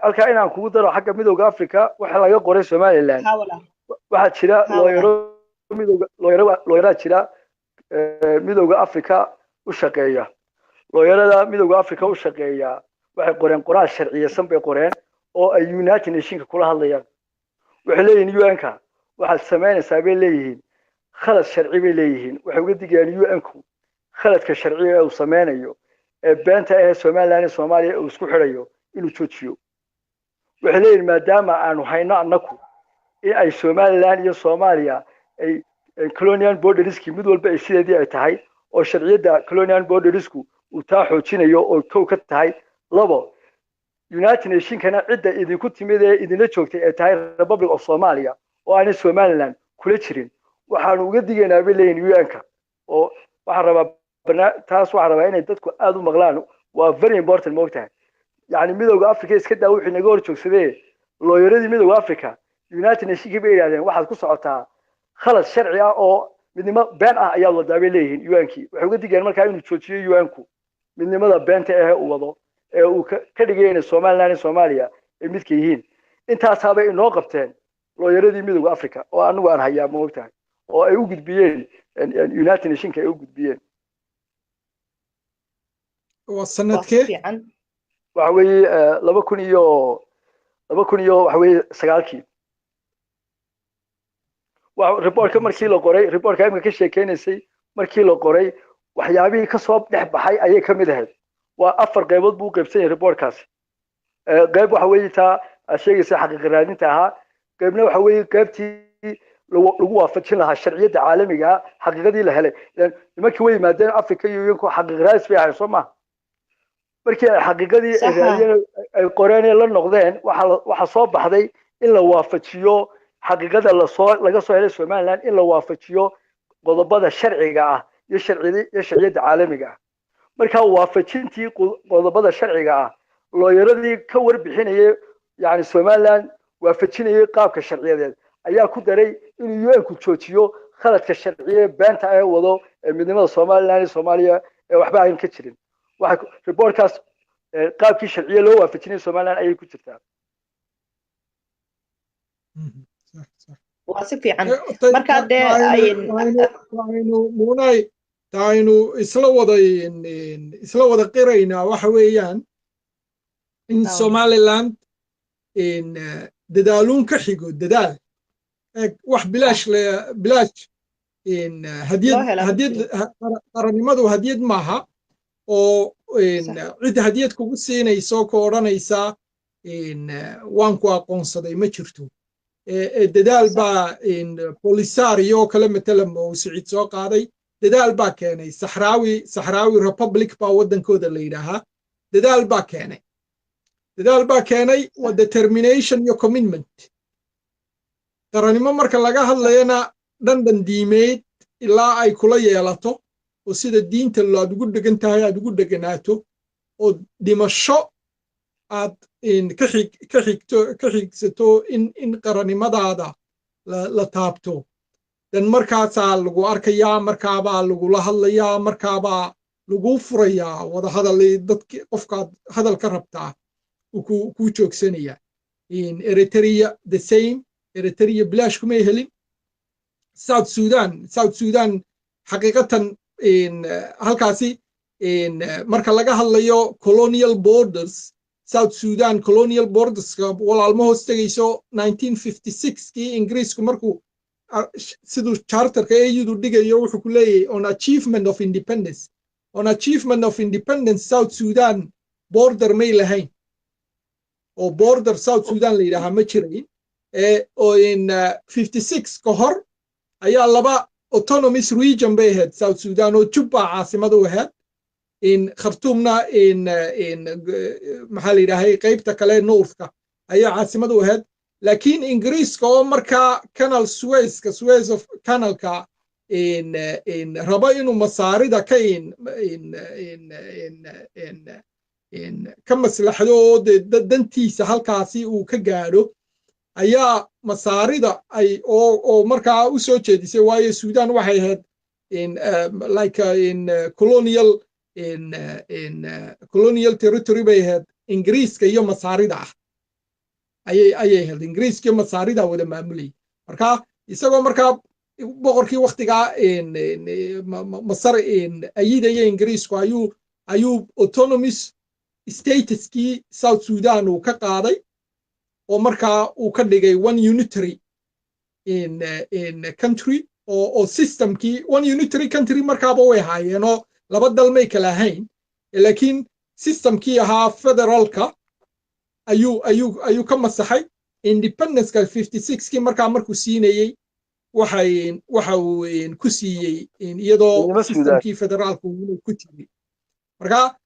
halka inaan kugu daro xagga midowga Afrika waxa laga qoray Somaliland waxa jira looyaro jira midowga Afrika u shaqeeya looyarada midowga Afrika u shaqeeya waxay qoreen qoraal sharciyeysan bay qoreen oo ay United Nations kula hadlayaan waxay leeyihiin UN-ka waxa sameynaysaa bay leeyihiin khalad sharci bay leeyihiin waxay uga digayaan UN-ku khaladka sharciga ee uu sameynayo ee beenta ee Somaliland iyo Soomaaliya uu isku xirayo inuu joojiyo waxay leeyihiin maadaama aanu hayno annaku in ay Somaliland iyo Soomaaliya ay colonial borderski mid walba ay sideedii ay tahay oo sharciyada colonial bordersku uu taa xoojinayo oo kow ka tahay labo United Nations-kana cidda idinku timid ee idinla joogtay ee tahay Republic of Somalia oo aan Somaliland kula jirin waxaanu uga digaynaa bay leeyihiin UN-ka oo waxa rabaa taas waxa rabaa inay dadku aad u maqlaan waa very important moogtahay yani midowga Afrika iska daa wixii naga hor joogsaday looyaradii midowga Afrika United Nations bay yiraahdeen waxaad ku socotaa khalad sharci ah oo midnimo been ah ayaa wada bay leeyihiin UN-ki waxay uga digeen markaa inuu joojiyo UN-ku midnimada beenta ah uu wado ee uu ka dhigayna Somaliland iyo Soomaaliya ee midka yihiin intaas habay inoo qabteen looyaradii midowga Afrika oo anagu aan hayaa moogtahay oo ay u gudbiyeen United Nations ay u gudbiyeen وسندكي waxa weeye 2000 waxa weeye 9kii waa reportka markii la qoray reportka imika ka sheekeynaysay markii la qoray waxyaabihii ka soo dhex baxay ayay kamid ahayd waa afar qaybood buu qaybsan yahay reportkaasi qayb waxa weeye taa sheegaysa xaqiiq raadinta ahaa qaybna waxa weeye qaybtii lagu waafajin lahaa sharciyada caalamiga xaqiiqadii la helay nimankii way yimaadeen Africa Union ku xaqiiq raadis bay ahayd Soomaa markii ay xaqiiqadii ay qoreen la noqdeen waxa soo baxday in la waafajiyo xaqiiqada laga soo helay Somaliland in la waafajiyo qodobada sharciga ah iyo sharciyada caalamiga ah marka waafajintii qodobada sharciga ah looyaradii ka warbixinayay yani Somaliland waafajinayay qaabka sharciyadeed ayaa ku daray inuu UN ku joojiyo khaladka sharciye beenta ay wado midnimada Somaliland iyo Soomaaliya waxba aan ka jirin waxa reportkaas qaabkii sharciye loo waafajinay Somaliland ayay ku jirtaa waa si fiican marka aynu isla wada qiraynaa waxa weeyaan in Somaliland dadaaluun ka xigo dadaal wax bilaash hadiyad qarannimadu hadiyad maaha oo cid hadiyad kugu siinayso ka odhanaysa waan ku aqoonsaday ma jirto dadaal baa Polisario kala matalan oo Siciid soo qaaday dadaal baa keenay Sahrawi Republic baa wadankooda la yiraahaa dadaal baa keenay waa determination iyo commitment qarannimo marka laga hadlayana dhandan diimeed ilaa ay kula yeelato oo sida diinta aad ugu dhegan tahay aad ugu dheganaato oo dhimasho aad ka xigsato in qarannimadaada la taabto dan markaasaa lagu arkayaa markaabaa lagula hadlayaa markaabaa lagu furayaa wada hadal dadki qofkaad hadal ka rabtaa ku joogsanaya Eritrea the same Eritrea bilaash kuma helin South Sudan xaqiiqatan halkaasi marka laga hadlayo colonial borders South Sudan colonial borders walaalmo hoos tagayso 1956kii Ingiriisku markuu siduu charterka AU dhigayo wuxuu ku leeyahay on achievement of independence South Sudan border may lahayn oo border South Sudan la yiraahdo ma jirayn oo in 56 ka hor ayaa laba autonomous region bay ahayd South Sudan oo Juba caasimad u ahayd in Khartoumna in maxaa la yiraahday qaybta kale Northka ayaa caasimad u ahayd laakiin Ingiriiska oo markaa canal Suez of canalka in raba inuu masaarida ka ka maslaxdo dantiisa halkaasi uu ka gaadho ayaa masaarida ay oo markaa u soo jeedisay waayo Sudan waxay ahayd colonial territory bay ahayd Ingiriiska iyo masaarida ayay ahayd Ingiriiska iyo masaarida wada maamulayay marka isagoo markaa boqorkii waqtigaa masar ayidaya Ingiriisku ayuu autonomous statuskii South Sudan uu ka qaaday oo markaa uu ka dhigay one unitary country oo systemkii one unitary country markaaba way haayeenoo laba dal may kala ahayn laakiin systemkii ahaa federalka ayuu ka masaxay independence-ka 56kii markuu siinayay waxa uu ku siiyey iyadoo systemkii federaalku ku jiray marka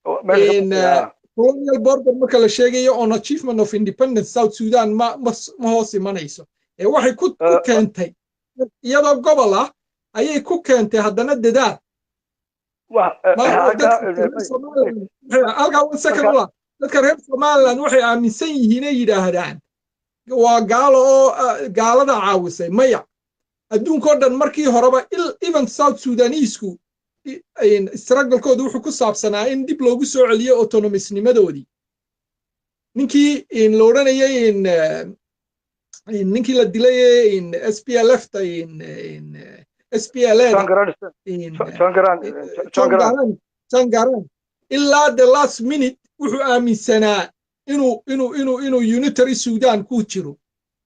colonial border marka la sheegayo on achievement of independence South Sudan ma hoos imanayso waxay ku keentay iyadoo gobol ah ayay ku keentay haddana dadaal dadka reer Somaliland waxay aaminsan yihiin ay yidhaahdaan waa gaalo oo gaalada caawisay maya adduunkoo dhan markii horeba even South Sudanisku struggle-koodu wuxuu ku saabsanaa in dib loogu soo celiyo autonomousnimadoodii ninkii la odhanayay ninkii la dilay SPLF-ta SPLA Changaran ilaa the last minute wuxuu aaminsanaa inuu unitary Sudan ku jiro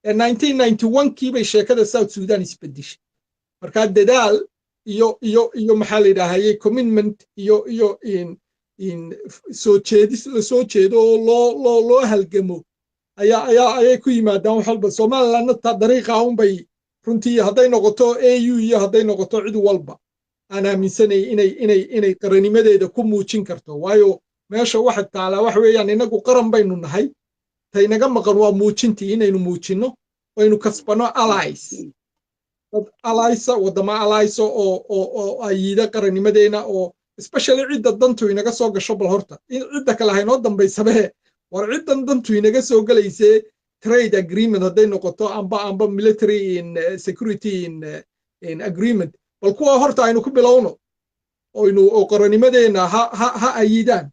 1991kii bay sheekada South Sudan isbedeshay marka dadaal iyo maxaa la yidhaahayay commitment soo jeedo oo loo halgamo ayay ku yimaadaan wax walba somalilandna dariiqa unbay runtii hadday noqoto au iyo hadday noqoto cid walba aan aaminsanay inay qaranimadeeda ku muujin karto waayo meesha waxa taalaa waxa weeyaan inagu qaran baynu nahay taynaga maqan waa muujintii inaynu muujinno aynu kasbano allies wadamo allies oo ayida qaranimadeena oo especially cidda dantu inaga soo gasho bal horta cidda kale haynoo dambaysabe war ciddan dantu inaga soo galaysee trade agreement hadday noqoto amba military security agreement bal kuwa horta aynu ku bilowno oo qaranimadeena ha ayidaan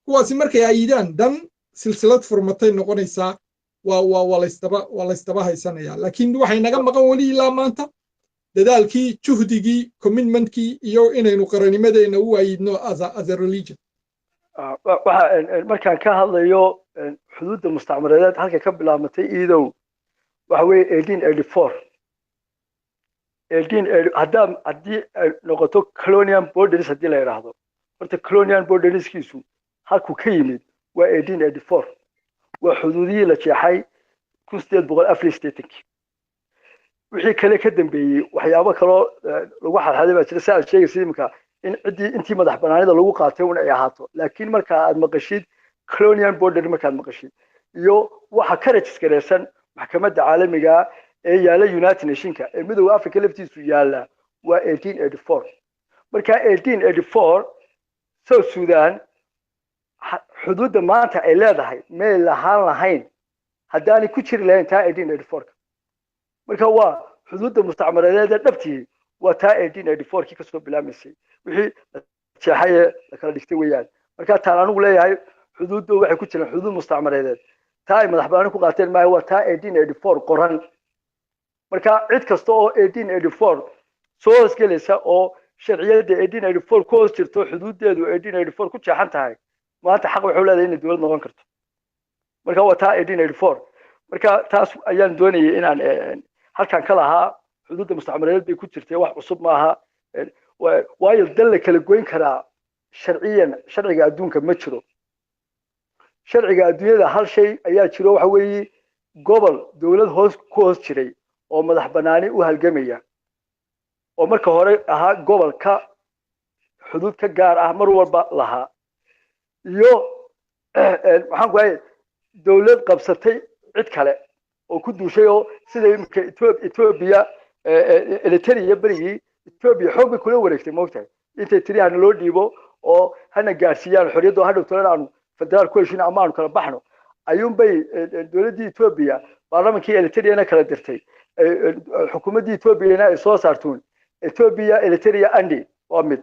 kuwaasi markay ayidaan dan silsilad furmatay noqonaysaa waa laystaba haysanaya laakiin waxay naga maqan weli ilaa maanta dadaalkii juhdigii commitmentkii iyo inaynu qaranimadeena u ayidno as a religion markaan ka hadlayo xuduudda mustacmaradeed halka ka bilaabmatay iidow waxa weeye 1884 haddii ay noqoto colonial borders haddii la yidhaahdo horta colonial borderskiisu halkuu ka yimid waa 1884 waa xuduudihii la jeexay 1884 wixii kale ka dambeeyey waxyaabo kaloo lagu xalxaday baa jira si aad sheegaysa imika in intii madax banaanida lagu qaatay un ay ahaato laakiin marka aad maqashid colonial border markaad maqashid iyo waxa ka rajiskareysan maxkamadda caalamiga ee yaala United Nationska ee midowga Afrika laftiisu yaala waa 1884 marka 1884 South Sudan xuduudda maanta ay leedahay meel lahayn haddaanay ku jiri lahayn taa 1884 marka waa xuduudda mustacmaradeed dhabtii waa taa 1884 kii kasoo bilaabmaysay wixii jeexay la kala dhigtay weeyaan marka taan anigu leeyahay xuduuddu waxay ku jiraan xuduud mustacmaradeed taa ay madax banaani ku qaateen maayo waa taa 1884 qoran marka cid kasta oo 1884 soo hosgelaysa oo sharciyada 1884 ku hoos jirto xuduudeedu 1884 ku jeexan tahay maanta xaq wuxuu leeyahay in dawlad noqon karto marka waa taa 1884 marka taas ayaan doonayay inaan halkan ka lahaa xuduudda mustacmaradeed bay ku jirtay wax cusub maaha waayo dal la kala goyn karaa sharciga adduunka ma jiro sharciga adduunyada hal shay ayaa jiro waxa weeye gobol dawlad ku hoos jiray oo madax banaani u halgamaya oo marka hore ahaa gobol ka xuduud ka gaar ah mar walba lahaa iyo waxaan ku hayaa dawlad qabsatay cid kale oo ku duushay oo sida Ethiopia Eritrea berigii Ethiopia xoog bay kula wareegtay moogtahay intay tiriyaan loo dhiibo oo hana gaarsiiyaan xorriyadda hadhow tolan federaal ku heshiin ama aanu kala baxno ayuun bay dawladda Ethiopia baarlamankii Eritrea kala dirtay xukuumadda Ethiopia ay soo saartuun Ethiopia Eritrea andi waa mid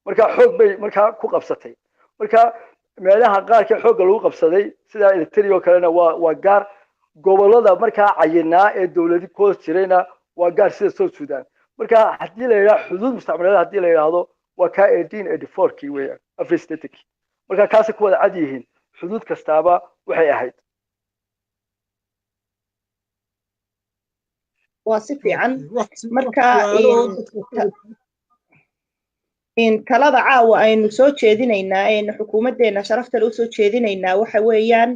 marka xoog bay marka ku qabsatay marka meelaha qaarka xoog lagu qabsaday sida Eritrea oo kalena waa gaar gobolada marka cayinaa ee dawladda ku hoos jirayna waa gaar sida South Sudan marka haddii la yiraahdo xuduud mustacmaradeed haddii la yiraahdo waa ka 1884 kii weeyaan Afristatic marka kaasi ku wada cad yihiin xuduud kastaaba waxay ahayd waa si fiican marka in talada caawa aynu soo jeedinaynaa in xukuumadeena sharafta loo soo jeedinaynaa waxa weeyaan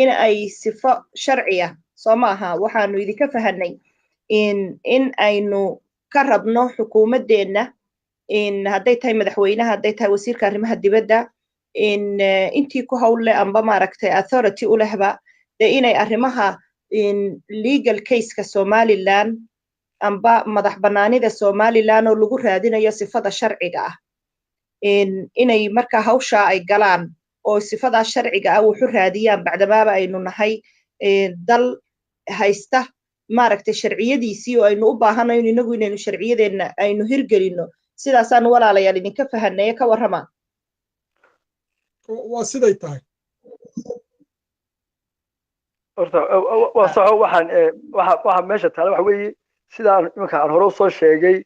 in ay sifo sharciya soo maaha waxaanu idinka fahanay in aynu ka rabno xukuumadeena in hadday tahay madaxweynaha hadday tahay wasiirka arrimaha dibadda intii ku hawle amba maaragtay authority u lehba inay arrimaha legal case-ka Somaliland amba madax banaanida Somaliland oo lagu raadinayo sifada sharciga ah inay marka hawsha ay galaan oo sifada sharciga ah wuxuu raadiyaan bacdamaaba aynu nahay dal haysta maaragtay sharciyadiisii oo aynu u baahanayn inagu inaynu sharciyadeena aynu hirgelino sidaasaan walaalayaal idinka fahanay ka warrama waa siday tahay horta waa saxo waxaan meesha taala waxa weeye sidaan imanka aan hore soo sheegay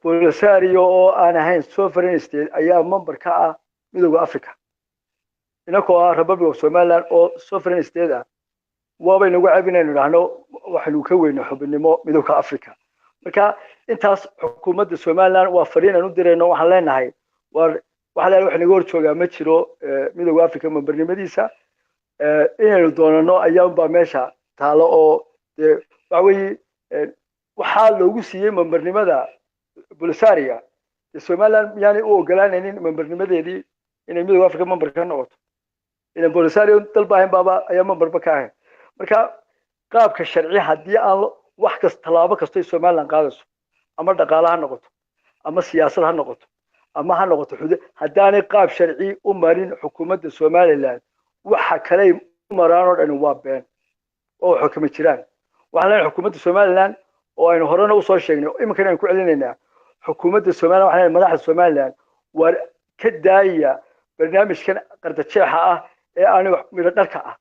Polisario oo aan ahayn sovereign state ayaa member ka ah midowga Afrika inakoo ah Republic of Somaliland oo sovereign state ah waabay nagu caabinayno dhahno waxaanu ka weyno xubinimo midowga Afrika marka intaas xukuumadda Somaliland waa fariin aan u dirayno waxaan leenahay war waxa la wax naga hor joogaa ma jiro midowga Afrika membarnimadiisa inaynu doonano ayaan baa meesha taalo oo waxa weeye waxaa loogu siiyay membarnimada Polisario Somaliland yani u ogolaanaynin membarnimadeedii inay midowga Afrika member ka noqoto inay Polisario dalbaahin baaba ayaa member ka ahayn marka qaabka sharci haddii aan wax kasta talaabo kasta Somaliland qaadayso ama dhaqaalaha noqoto ama siyaasad ha noqoto ama ha noqoto xuduud haddaanay qaab sharci u marin xukuumadda Somaliland waxa kale u maraan oo dhan waa been oo xukuma jiraan waxa la xukuumadda Somaliland oo aynu horena u soo sheegnay iminka inaan ku celinaynaa xukuumadda Somaliland waxa madaxda Somaliland war ka daaya barnaamijkan qardajeexa ah ee aan midho dhalka ah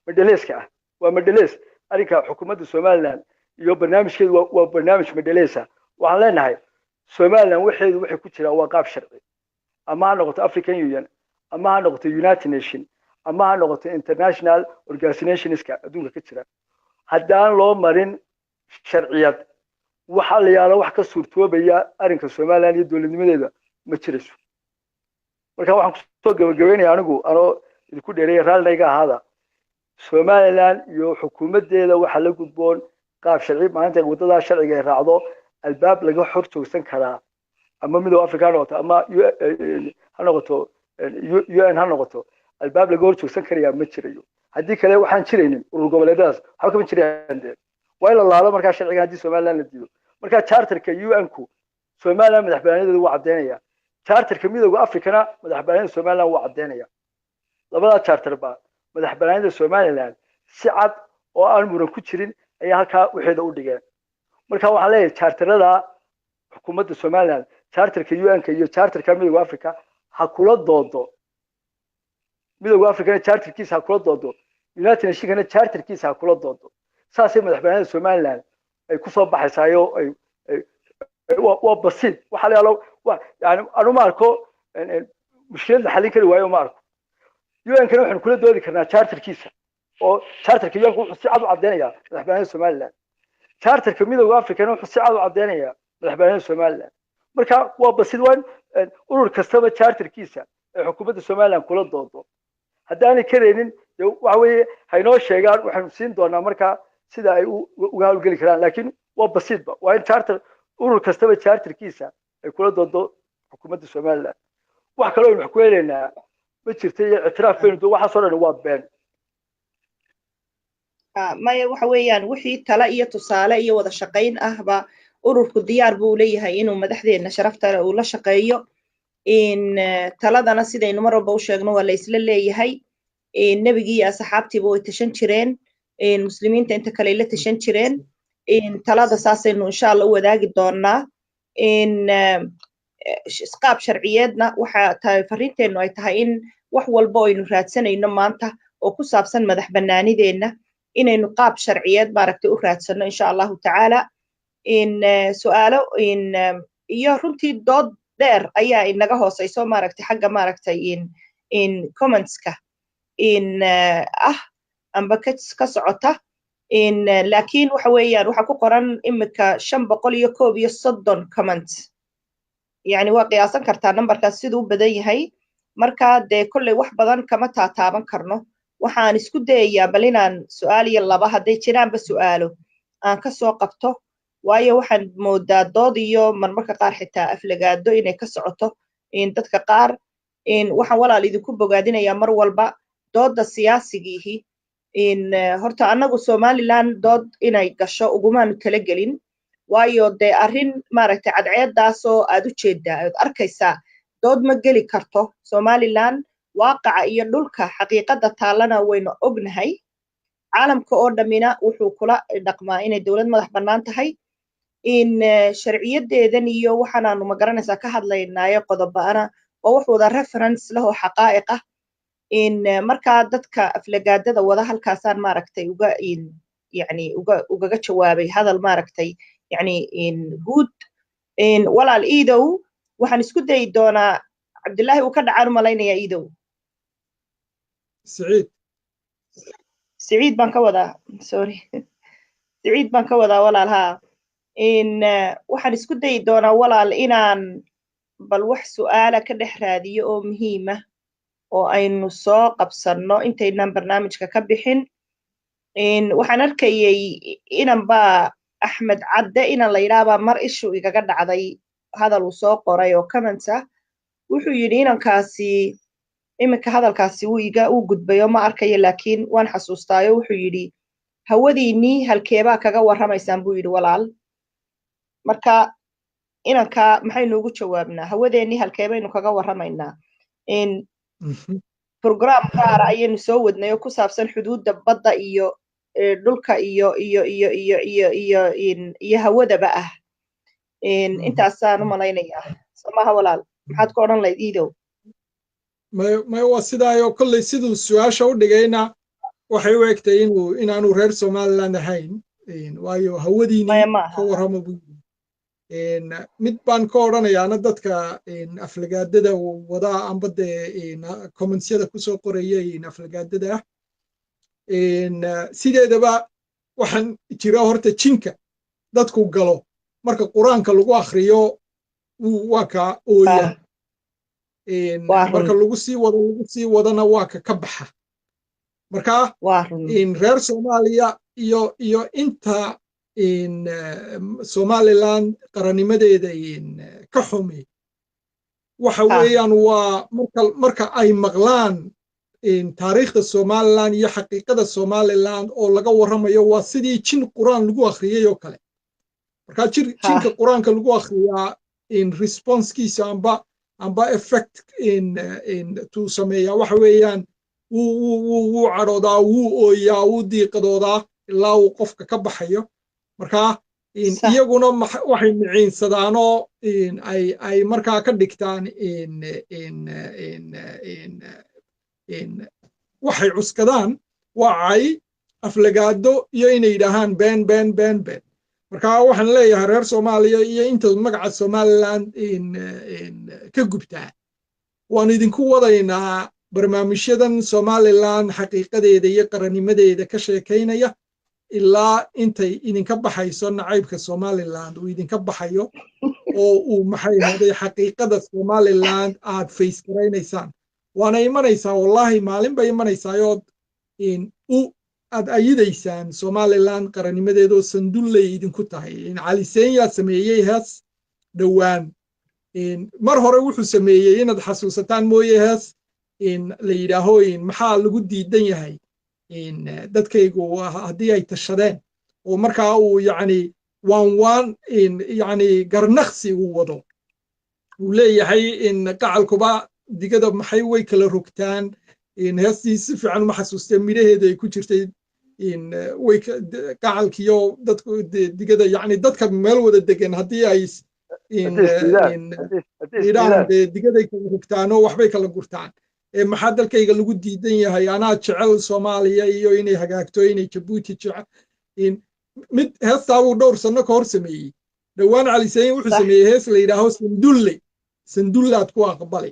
madhaleeska ah waa madhalees arrinka xukuumadda Somaliland iyo barnaamijkeedu waa barnaamij madhaleesa waxaan leenahay Somaliland waxeedu waxay ku jiraan waa qaab sharci ama ha noqoto African Union ama ha noqoto United Nations ama ha noqoto international organizationska adduunka ka jira haddaan loo marin sharciyad waxa la yaalo wax ka suurtoobaya arrinka Somaliland iyo dawladnimadeeda ma jirayso marka waxaan ku soo gabagabeynayaa anigu anoo idinku dheereeyay raalliga ahaada Somaliland iyo xukuumadeeda waxa la gudboon qaab sharci maanta wadada sharciga ay raacdo albaab laga xor joogsan karaa ama midowga Afrika ha noqoto ama ha noqoto UN ha noqoto albaab laga hor joogsan karayaa ma jirayo haddii kale waxaan jiraynin urur goboleedaas waxa kama jirayaan waa la laalo marka sharciga haddii Somaliland la diido marka charterka UN-ku Somaliland madaxbannaanideedu waa cadeynaya charterka midowga Afrikana madaxbannaanida Somaliland waa cadeynaya labada charter ba madaxbannaanida Somaliland si cad oo aan muran ku jirin ayaa halka waxeeda u dhigeen marka waxa leeyahay charterada xukuumadda Somaliland charterka UN-ka iyo charterka midowga Afrika ha kula doodo midowga Afrika charterkiisa ha kula doodo United Nations charterkiisa ha kula doodo saasay madaxbannaanida Somaliland ay ku soo baxaysayo ay waa basid waxa la yiraahdo yani anu ma arko mushkilad la xalin kari waayo ma arko UN-kana waxaan kula doodi karnaa charterkiisa oo charterka UN-ku wuxuu si cad u cadeynaya madaxbannaanida Somaliland charterka midowga Afrikana wuxuu si cad u cadeynaya madaxbannaanida Somaliland marka waa basid waan urur kastaba charterkiisa ee xukuumadda Somaliland kula doodo haddaanay kareenin waxa weeye haynoo sheegaan waxaanu siin doonaa marka sida ay uga hawlgeli karaan laakiin waa basidba waa in charter urur kastaba charterkiisa ay kula doodo xukuumadda Somaliland wax kale oo wax ku heleynaa ma jirto iyo ictiraaf baynu waxa soo dhan waa been maya waxa weeyaan wixii tala iyo tusaale iyo wada shaqayn ahba ururku diyaar buu leeyahay inuu madaxdeena sharafta leh uu la shaqeeyo in taladana sidaynu mar walba u sheegno waa la isla leeyahay in nabigii iyo asxaabtiiba way tashan jireen in muslimiinta inta kale la tashan jireen in talada saasaynu insha Allah u wadaagi doonaa in qaab sharciyeedna waxa tahay fariinteenu ay tahay in wax walba aynu raadsanayno maanta oo ku saabsan madax bannaanideena inaynu qaab sharciyeed maaragtay u raadsano insha Allah ta'ala in su'aalo in iyo runtii dood dheer ayaa inaga hooseyso maaragtay xagga maaragtay in comments-ka in amba ka socota in laakiin waxa weeyaan waxa ku qoran imika 530 comments yani waa qiyaasan kartaa numberkaas siduu badan yahay marka de kulli wax badan kama taataaban karno waxaan isku dayayaa bal inaan su'aal iyo laba haday jiraanba su'aalo aan ka soo qabto waayo waxaan moodaa dood iyo marmarka qaar xitaa aflagaado inay ka socoto in dadka qaar in waxaan walaal idinku bogaadinayaa mar walba dooda siyaasigiihi in horta anagu Somaliland dood inay gasho ugumaan kala gelin waayo de arrin maaragtay cadceedaas oo aad u jeedaa aad arkaysaa dood ma geli karto Somaliland waaqaca iyo dhulka xaqiiqada taalana waynu ognahay caalamka oo dhamina wuxuu kula dhaqmaa inay dawlad madax bannaan tahay in sharciyadeedan iyo waxaanu ma garanaysaa ka hadlaynaayo qodobana oo wax wada reference leh oo xaqaa'iq ah in marka dadka aflagaadada wada halkaasaan maaragtay uga yani ugaga jawaabay hadal maaragtay yani in good in walaal iidow waxaan isku dayi doonaa Cabdullaahi uu ka dhacaan malaynaya iidow سعيد بان كودا سوري سعيد بان كودا walaal ha in waxaan isku dayi doonaa walaal inaan bal wax su'aala ka dhex raadiyo oo muhiima oo aynu soo qabsanno intaynaan barnaamijka ka bixin. Waxaan arkayay inan baa Axmed Cadde inan la yidhaahbaa mar ishu igaga dhacday hadal uu soo qoray oo comments ah. Wuxuu yidhi inankaasi iminka hadalkaasi uu gudbay oo ma arkayo, laakiin waan xasuustaayo. Wuxuu yidhi hawadiinnii halkeebaa kaga warramaysaan buu yidhi walaal. Marka inanka maxaynu ugu jawaabnaa? hawadeennii halkeebaynu kaga warramaynaa? program gaar ayaynu soo wadnay oo ku saabsan xuduudda badda iyo dhulka iyo hawadaba ah. intaasaan u malaynayaa. Somaha walaal, maxaad ku odhan lahayd Iidow? may waa sidaayo kolley siduu su-aasha u dhigayna waxay u egtay inaanu reer Somaliland ahayn, waayo hawadiini ka warrama buu yidhi. mid baan ka odhanayaana dadka aflagaadada wadaa amba dee commentsyada kusoo qoraya aflagaadada ah. sideedaba waxaan jira horta jinka dadku galo marka quraanka lagu akhriyo waa ka ooya, marka lagu sii wadana waa ka baxa. marka reer Soomaaliya iyo inta Somaliland qaranimadeeda ka xumay waxa weeyaan waa marka ay maqlaan taariikhda Somaliland iyo xaqiiqada Somaliland oo laga warramayo waa sidii jin quraan lagu akhriyay oo kale. marka jinka quraanka lagu akhriyaa response-kiisa amba effect tuu sameeyaa waxa weeyaan wuu cadhoodaa, wuu ooyaa, wuu diiqadoodaa ilaa uu qofka ka baxayo. marka iyaguna waxay miciinsadaanoo ay markaa ka dhigtaan waxay cuskadaan wacay aflagaado iyo inay yidhaahaan been. marka waxaan leeyahay reer Soomaaliya iyo inta magaca Somaliland ka gubtaa, waan idinku wadaynaa barnaamijyadan Somaliland xaqiiqadeeda iyo qaranimadeeda ka sheekaynaya ilaa intay idinka baxayso nacaybka Somaliland uu idinka baxayo oo uu maxay ahayd xaqiiqada Somaliland aad face garaynaysaan. waana imanaysaa wallahi maalin bay imanaysaa oo aad ayidaysaan Somaliland qaranimadeeda oo sandulley idinku tahay. Cali Senya sameeyey hees dhowaan, mar hore wuxuu sameeyey inaad xasuusataan mooye hees la yidhaaho maxaa lagu diidan yahay dadkaygu haddii ay tashadeen, oo markaa uu yacni yacni garnaqsi uu wado. uu leeyahay qacalkuba digada maxay way kala rogtaan. heestii si fiican uma xasuustee midhaheeda ay ku jirtay qacalkiyo dadku digada yacni dadka meel wada degan haddii ay idhaan digaday kala rogtaanoo waxbay kala gurtaan. maxaa dalkayga lagu diidan yahay? anaa jecel Soomaaliya iyo inay hagaagto, inay Jabuuti jecel. mid heestaa uu dhowr sano ka hor sameeyey. dhowaan Cali Senya wuxuu sameeyey hees la yidhaaho sandullaad ku aqbali.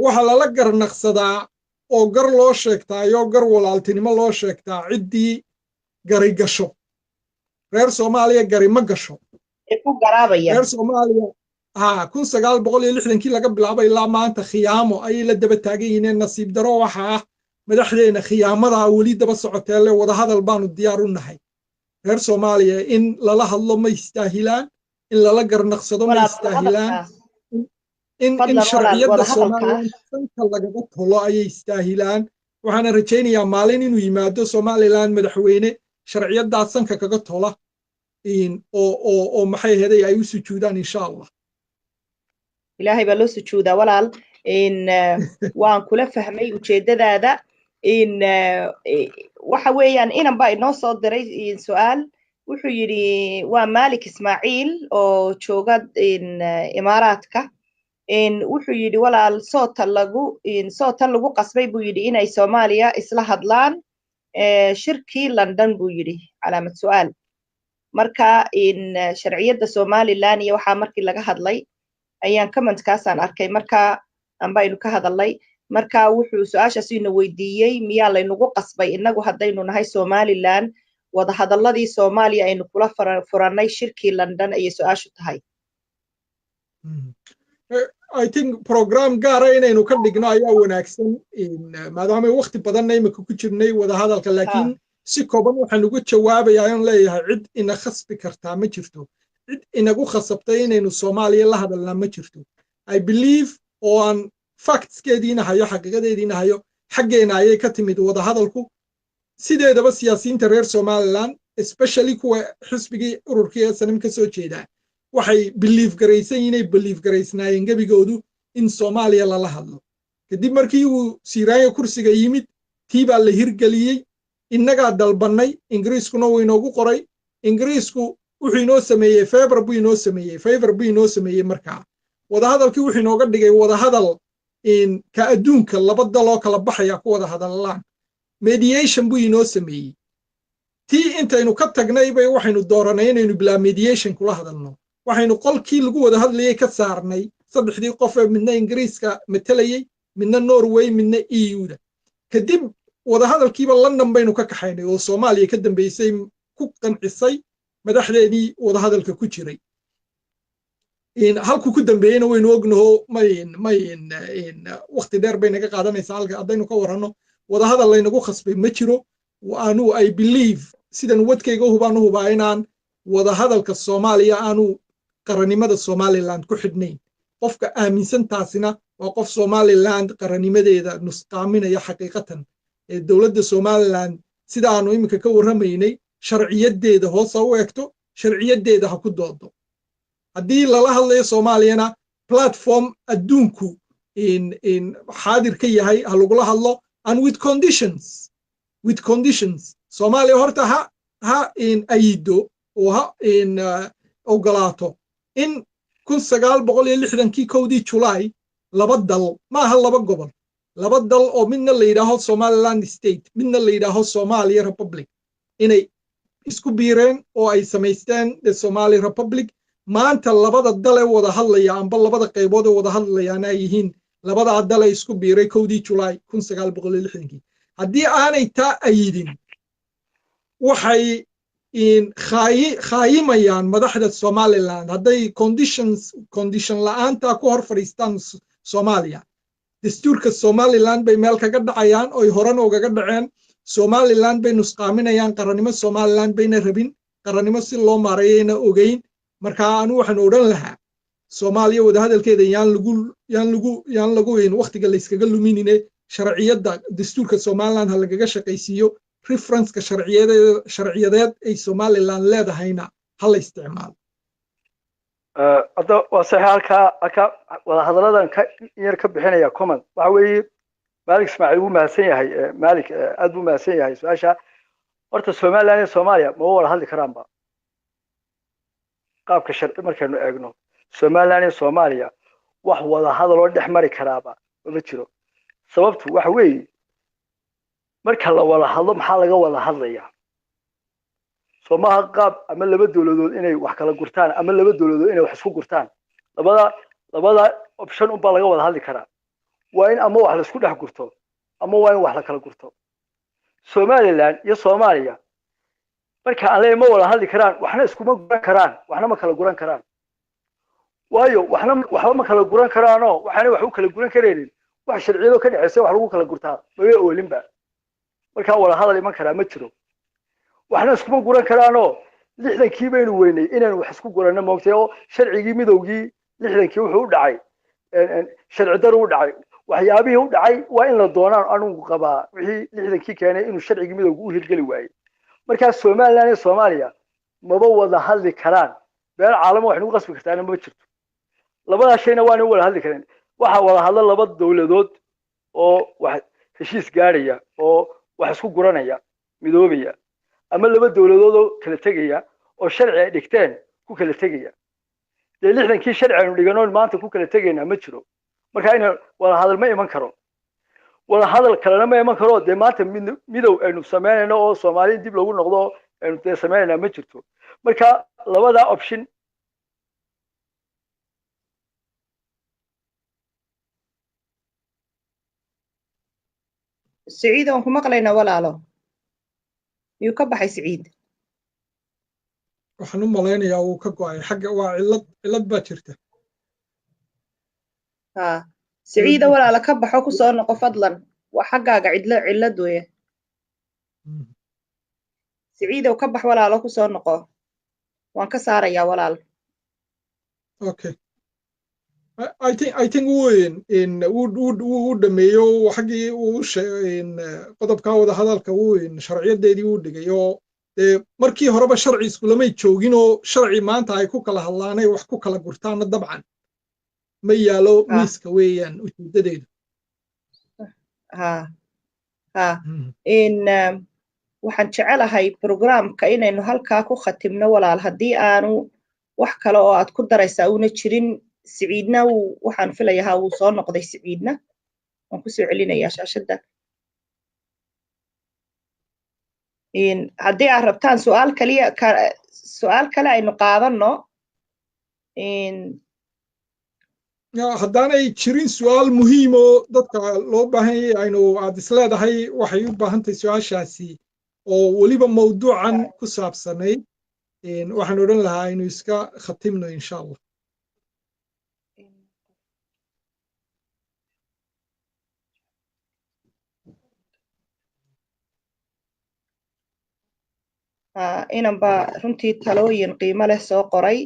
waxa lala garnaqsadaa oo gar loo sheegtaayo gar walaaltinimo loo sheegtaa ciddii gari gasho. reer Soomaaliya gari ma gasho. reer Soomaaliya 1960kii laga bilaabay ilaa maanta khiyaamo ayay la daba taagan yihiin. nasiib daro waxa ah madaxdeena khiyaamadaa weli daba socoteele wada hadal baanu diyaar u nahay. reer Soomaaliya in lala hadlo ma istaahilaan, in lala garnaqsado ma istaahilaan, in sharciyadda Somaliland sanka lagaga tolo ayay istaahilaan. waxaana rajaynayaa maalin inuu yimaado Somaliland madaxweyne sharciyaddaa sanka kaga tola oo maxay ahayd ay u sujuudaan insha Allah. ilaahay baa loo sujuudaa walaal. waan kula fahmay ujeedadaada. waxa weeyaan inan baa inoo soo diray su'aal. wuxuu yidhi waa Malik Ismaaciil oo jooga Imaaraadka. wuxuu yidhi walaal soota lagu qasbay buu yidhi inay Soomaaliya isla hadlaan shirkii London buu yidhi calaamad su'aal. marka sharciyadda Somaliland iyo waxaa markii laga hadlay ayaan commentkaasaan arkay, marka anbaynu ka hadalnay. marka wuxuu su-aashaas ina weydiiyey miyaa laynagu qasbay inagu haddaynu nahay Somaliland wada hadalladii Soomaaliya aynu kula furannay shirkii London ayay su-aashu tahay. I think program gaara inaynu ka dhigno ayaa wanaagsan maadaama waqti badanna imika ku jirnay wada hadalka laakiin si kooban waxaan ugu jawaabayaa in leeyahay cid ina khasbi kartaa ma jirto cid inagu khasabtay inaynu Soomaaliya la hadalnaa ma jirto I believe oo aan factskeediina hayo xaqiiqadeediina hayo xaggeena ayay ka timid wada hadalku sideedaba siyaasiyiinta reer Somaliland especially kuwa xisbigii ururkii SNM ka soo jeeda waxay believe garaysnaayeen gebigoodu in Soomaaliya lala hadlo kadib markii uu Siiraayo kursiga yimid tiibaa la hirgeliyey innagaa dalbanay Ingiriiskuna way inoogu qoray Ingiriisku wuxuu inoo sameeyey favor buu inoo sameeyey markaa wada hadalkii wuxuu inooga dhigay wada hadal ka adduunka laba daloo kala baxaya ku wada hadalaan mediation buu inoo sameeyey tii intaynu ka tagnay bay waxaynu dooranay inaynu bilaa mediation kula hadalno waxaynu qolkii lagu wada hadlayay ka saarnay saddexdii qof ee midna Ingiriiska matalayay midna Norway midna EU-da kadib wada hadalkiiba London baynu ka kaxaynay oo Soomaaliya ka dambeysay ku qancisay madaxdeedii wada hadalka ku jiray halku ku dambeeyayna waynu ognaho waqti dheer bay naga qaadanaysaa halka haddaynu ka waranno wada hadal laynagu khasbay ma jiro aanu I believe sidan wadkayga hubaan u hubaa inaan wada hadalka Soomaaliya aanu qarannimada Somaliland ku xidhnayn qofka aaminsan taasina waa qof Somaliland qarannimadeeda nusqaaminaya xaqiiqatan ee dawladda Somaliland sida aanu imika ka warramaynay sharciyadeeda hoos u eegto sharciyadeeda ha ku doodo haddii lala hadlayo Soomaaliyana platform adduunku in xaadir ka yahay ha lagula hadlo and with conditions Soomaaliya horta ha ayido oo ha ogolaato in 1960kii kowdii July laba dal ma aha laba gobol laba dal oo midna la yiraahdo Somaliland state midna la yiraahdo Somalia Republic inay isku biireen oo ay samaysteen the Somali Republic maanta labada dal ee wada hadlaya amba labada qaybood ee wada hadlayaan ay yihiin labada dal ee isku biiray kowdii July 1960kii haddii aanay taa ayidin waxay khaayimayaan madaxda Somaliland hadday condition la'aanta ku hor fadhiistaan Soomaaliya dastuurka Somaliland bay meel kaga dhacayaan oo horena ugaga dhaceen Somaliland bay nusqaaminayaan qarannimo Somaliland bayna rabin qarannimo si loo maareeyayna ogeyn marka aanu waxaan oran lahaa Soomaaliya wada hadalkeeda yaan lagu waqtiga la iskaga luminine sharciyada dastuurka Somaliland ha lagaga shaqaysiiyo reference-ka sharciyadeed ay Somaliland leedahayna ha la isticmaalo hadda waa saxiix halka wada hadaladan ka yar ka bixinaya comment waxa weeye Malik Ismaaciil wuu mahadsan yahay Malik aad buu mahadsan yahay su'aasha horta Somaliland iyo Soomaaliya ma wada hadli karaanba qaabka sharci markaynu eegno Somaliland iyo Soomaaliya wax wada hadal oo dhex mari karaaba ma jiro sababtu waxa weeye marka la wada hadlo maxaa laga wada hadlayaa Soomaha qaab ama laba dawladood inay wax kala gurtaan ama laba dawladood inay wax isku gurtaan labada option u baa laga wada hadli karaa waa in ama wax la isku dhex gurto ama waa in wax la kala gurto Somaliland iyo Soomaaliya marka aan leeyahay ma wada hadli karaan waxna iskuma guran karaan waxna ma kala guran karaan waayo waxba ma kala guran karaano waxaana wax u kala guran kareenin wax sharciyado ka dhaxaysa wax lagu kala gurtaa ma way oolinba marka wada hadal iman karaa ma jiro waxna iskuma guran karaano 60kii baynu weynay inaan wax isku guranno moogtay oo sharcigii midowgii 60kii wuxuu u dhacay sharci dar u dhacay waxyaabihii u dhacay waa in la doonaan anugu qabaa wixii 60kii keenay inuu sharcigii midowgu u hirgeli waayay marka Somaliland iyo Soomaaliya maba wada hadli karaan beel caalamo wax nagu qasbi kartaan ma jirto labada shayna waa in wada hadli karaan waxa wada hadla laba dawladood oo wax heshiis gaaraya oo wax isku guranaya midoobaya ama laba dawladood oo kala tagaya oo sharci ay dhigteen ku kala tagaya 60kii sharci aynu dhigano maanta ku kala tagayna ma jiro marka in wada hadal ma iman karo wada hadal kalena ma iman karo de maanta midow aynu sameeyno oo Soomaali dib lagu noqdo aynu sameeyna ma jirto marka labada option سعيد وانكم مقلينا ولا لا يكبح سعيد waxaan u malaynayaa uu ka go'ay xagga waa cillad baa jirta siciida walaala ka baxo ku soo noqo fadlan waa xaggaaga cillad weeye siciidow ka bax walaalo ku soo noqo waan ka saarayaa walaal okay I think uu dhameeyo xaggii uu qodobka wada hadalka sharciyadeedii uu dhigay oo markii horeba sharci iskulamay joogin oo sharci maanta ay ku kala hadlaanay wax ku kala gurtaana dabcan ma yaalo miiska weeyaan ujeedadeedu waxaan jecelahay programka inaynu halkaa ku khatimno walaal haddii aanu wax kale oo aad ku daraysaa una jirin siciidna waxaan filayaa wuu soo noqday siciidna waan kusoo celinayaa shaashadda haddii aad rabtaan su-aal kale aynu qaadanno haddaanay jirin su-aal muhiim oo dadka loo baahan yahay aad isleedahay waxay u baahan tahay su-aashaasi oo weliba mawduucan ku saabsanayd waxaan odhan lahaa aynu iska khatimno insha allah inan baa runtii talooyin qiimo leh soo qoray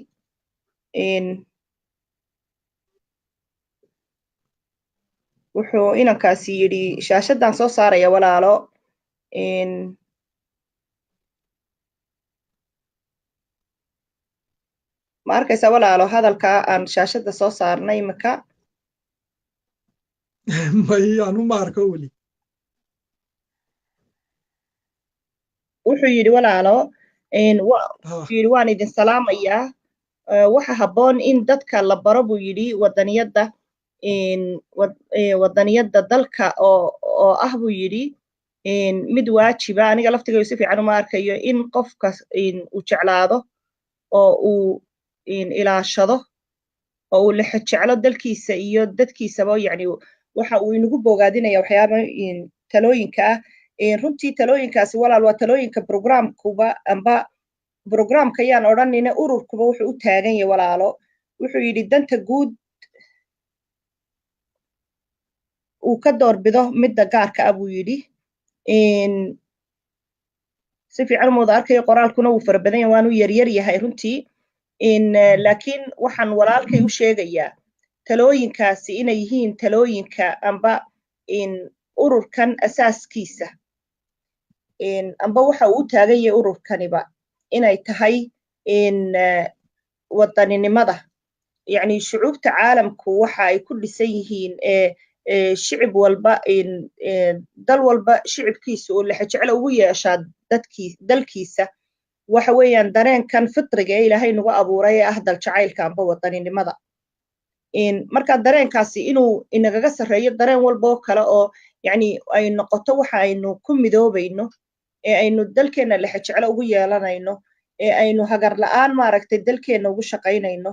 wuxuu inankaasi yidhi shaashaddan soo saaraya walaalo ma arkaysa walaalo hadalka aan shaashadda soo saarnay imika mayanu ma arko weli wuxuu yidhi walaalo yidhi waan idin salaamayaa waxa habboon in dadka la baro buu yidhi wadaniyadda dalka oo ah buu yidhi mid waajiba aniga laftigaydu si fiican uma arkayo in qofka uu jeclaado oo uu ilaashado oo uu jeclo dalkiisa iyo dadkiisaba yani waxa uu inagu bogaadinaya waxyaaba talooyinka ah runtii talooyinkaasi walaal waa talooyinka programkuba amba programka yaan odhanina ururkuba wuxuu u taagan yahay walaalo wuxuu yidhi danta guud uu ka doorbido midda gaarka ah buu yidhi si fiican umooda arkayo qoraalkuna wuu fara badan yahay waanu yaryar yahay runtii laakiin waxaan walaalkay u sheegayaa talooyinkaasi inay yihiin talooyinka amba ururkan asaaskiisa amba waxa uu u taagan yahay ururkaniba inay tahay wadaninimada yani shucuubta caalamku waxa ay ku dhisan yihiin shicib walba dal walba shicibkiisa oo lexejeclo ugu yeeshaa dalkiisa waxa weeyaan dareenkan fitriga ee ilaahay nagu abuuray ee ah dal jacaylka amba wadaninimada marka dareenkaasi inuu inagaga sarreeyo dareen walba oo kale oo yani ay noqoto waxa aynu ku midoobayno ee aynu dalkeenna lexejeclo ugu yeelanayno ee aynu hagar la'aan maaragtay dalkeenna ugu shaqaynayno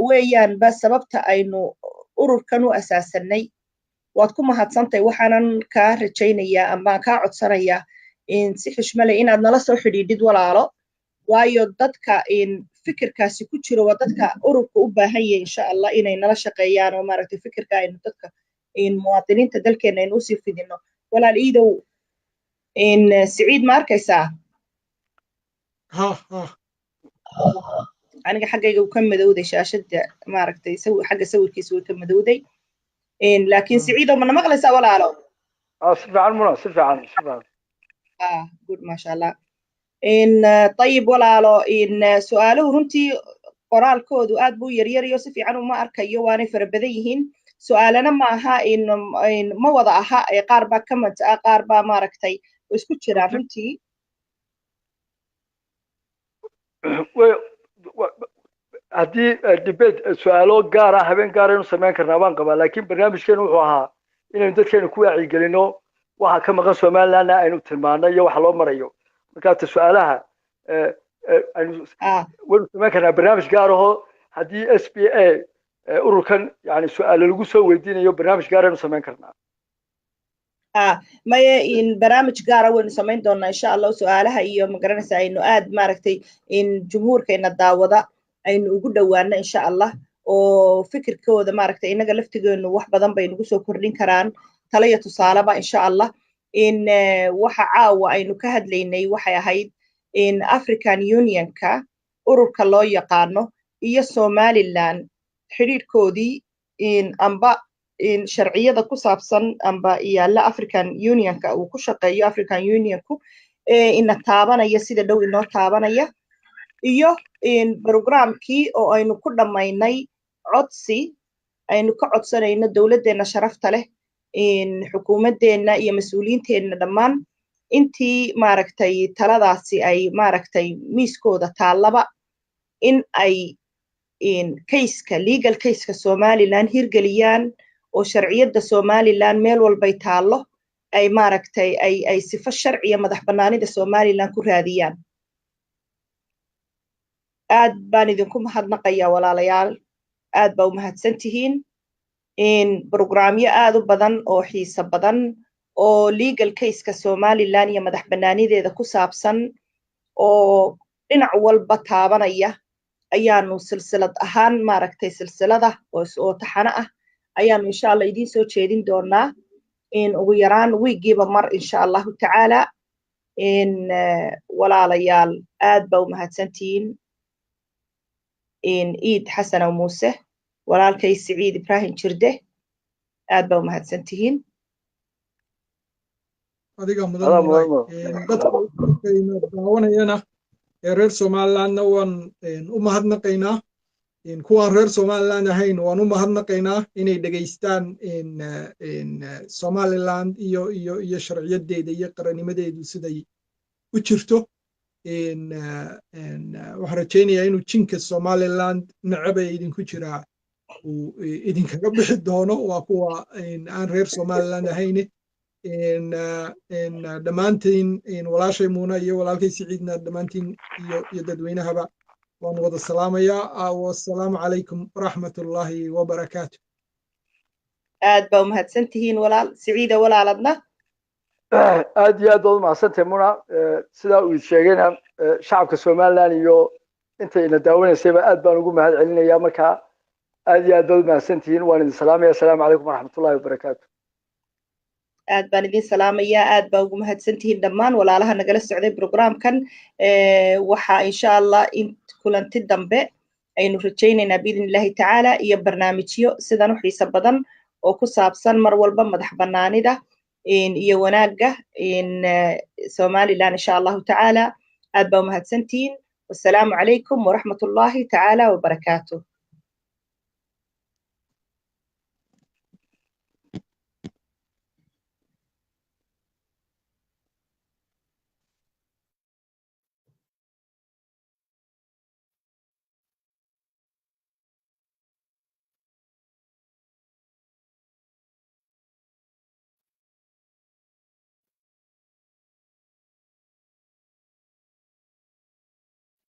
weeyaanba sababta aynu ururkan u asaasanay waad ku mahadsantahay waxaanan kaa rajaynayaa ama kaa codsanayaa si xushmo leh inaad nala soo xidhiidhid walaalo waayo dadka fikirkaasi ku jiro waa dadka ururka u baahan yahay insha allah inay nala shaqeeyaan oo maaragtay fikirka aynu dadka muwaadiniinta dalkeena aynu usii fidino walaal iidow siciid ma arkaysaa aniga xaggayga uu ka madowday shaashadda maaragtay xagga sawirkiisa way ka madowday laakiin siciidow mana maqlaysaa walaalo si fiican muna si fiican good masha allah طيب walaalo su'aaluhu runtii qoraalkoodu aad buu yaryariyo si fiican uma arkayo waanay fara badan yihiin su'aalana ma aha ma wada aha qaar baa comment ah qaar baa maaragtay oo isku jiraan runtii haddii debate su'aalo gaar ah habeen gaar aynu samayn karnaa waan qabaa laakiin barnaamijkeenu wuxuu ahaa inaynu dadkeenu ku wacyigelino waxa ka maqan somalilandna aynu tilmaano iyo waxa loo marayo markaata su'aalaha waynu samayn karnaa barnaamij gaar ahoo haddii s b a ururkan yani su'aalo lagu soo weydiinayo barnaamij gaar aynu samayn karnaa maya in barnaamij gaara waynu samayn doonaa insha allah su'aalaha iyo magaranaysa aynu aad maaragtay in jumhuurkeena daawada aynu ugu dhowaano insha allah oo fikirkooda maaragtay inaga laftigeenu wax badan bay nagu soo kordhin karaan talo iyo tusaaleba insha allah in waxa caawa aynu ka hadlaynay waxay ahayd in African Unionka ururka loo yaqaano iyo Somaliland xiriirkoodii in amba in sharciyada ku saabsan amba yaalla African Unionka uu ku shaqeeyo African Unionku ina taabanaya sida dhow inoo taabanaya iyo in programkii oo aynu ku dhamaynay codsi aynu ka codsanayno dawladdeena sharafta leh in xukuumaddeena iyo mas'uuliyiinteena dhammaan intii maaragtay taladaasi ay maaragtay miiskooda taallaba in ay in legal case-ka Somaliland hirgeliyaan oo sharciyada Somaliland meel walbay taallo ay maaragtay ay sifo sharciya madax bannaanida Somaliland ku raadiyaan aad baan idinku mahadnaqayaa walaalayaal aad baa u mahadsantihiin in programyo aad u badan oo xiiso badan oo legal case-ka Somaliland iyo madax bannaanideeda ku saabsan oo dhinac walba taabanaya ayaanu silsilad ahaan maaragtay silsilada oo taxana ah ayaanu insha allah idiin soo jeedin doonaa in ugu yaraan wiigiiba mar insha allahu tacaala in walaalayaal aad baa u mahadsantihiin in Eid Xasan Muuse walaalkay Siciid Ibrahim Jirde aad baa u mahadsantihiin adiga mudan dadka daawanayana ee reer Somalilandna waan u mahadnaqaynaa kuwaan reer Somaliland ahayn waan u mahadnaqaynaa inay dhageystaan Somaliland iyo sharciyadeeda iyo qaranimadeedu siday u jirto waxaan rajaynayaa inuu jinka Somaliland nacab ay idinku jiraa uu idinkaga bixi doono waa kuwa aan reer Somaliland ahayn dhammaantiin walaashay Muuna iyo walaalkay Siciidna dhammaantiin iyo dadweynahaba waan wada salaamayaa wassalaamu calaykum waraxmatullaahi wabarakaatu aad baa u mahadsantihiin walaal Siciida walaaladna aad iyo aad baad u mahadsantahay Muuna sidaa uu sheegayna shacabka Somaliland iyo intayna daawanaysayba aad baan ugu mahad celinayaa markaa aad iyo aad baad u mahadsantihiin waan idin salaamayaa assalaamu calaykum waraxmatullaahi wabarakaatu aad baan idin salaamayaa aad baa ugu mahadsantihiin dhammaan walaalaha nagala socday programkan waxa insha allah in kulanti dambe aynu rajaynaynaa biidin illaahi tacaala iyo barnaamijyo sidan u xiiso badan oo ku saabsan mar walba madax bannaanida iyo wanaagga Somaliland insha allahu tacaala aad baa u mahadsantihiin wassalaamu calaykum waraxmatullaahi tacaala wabarakaatuh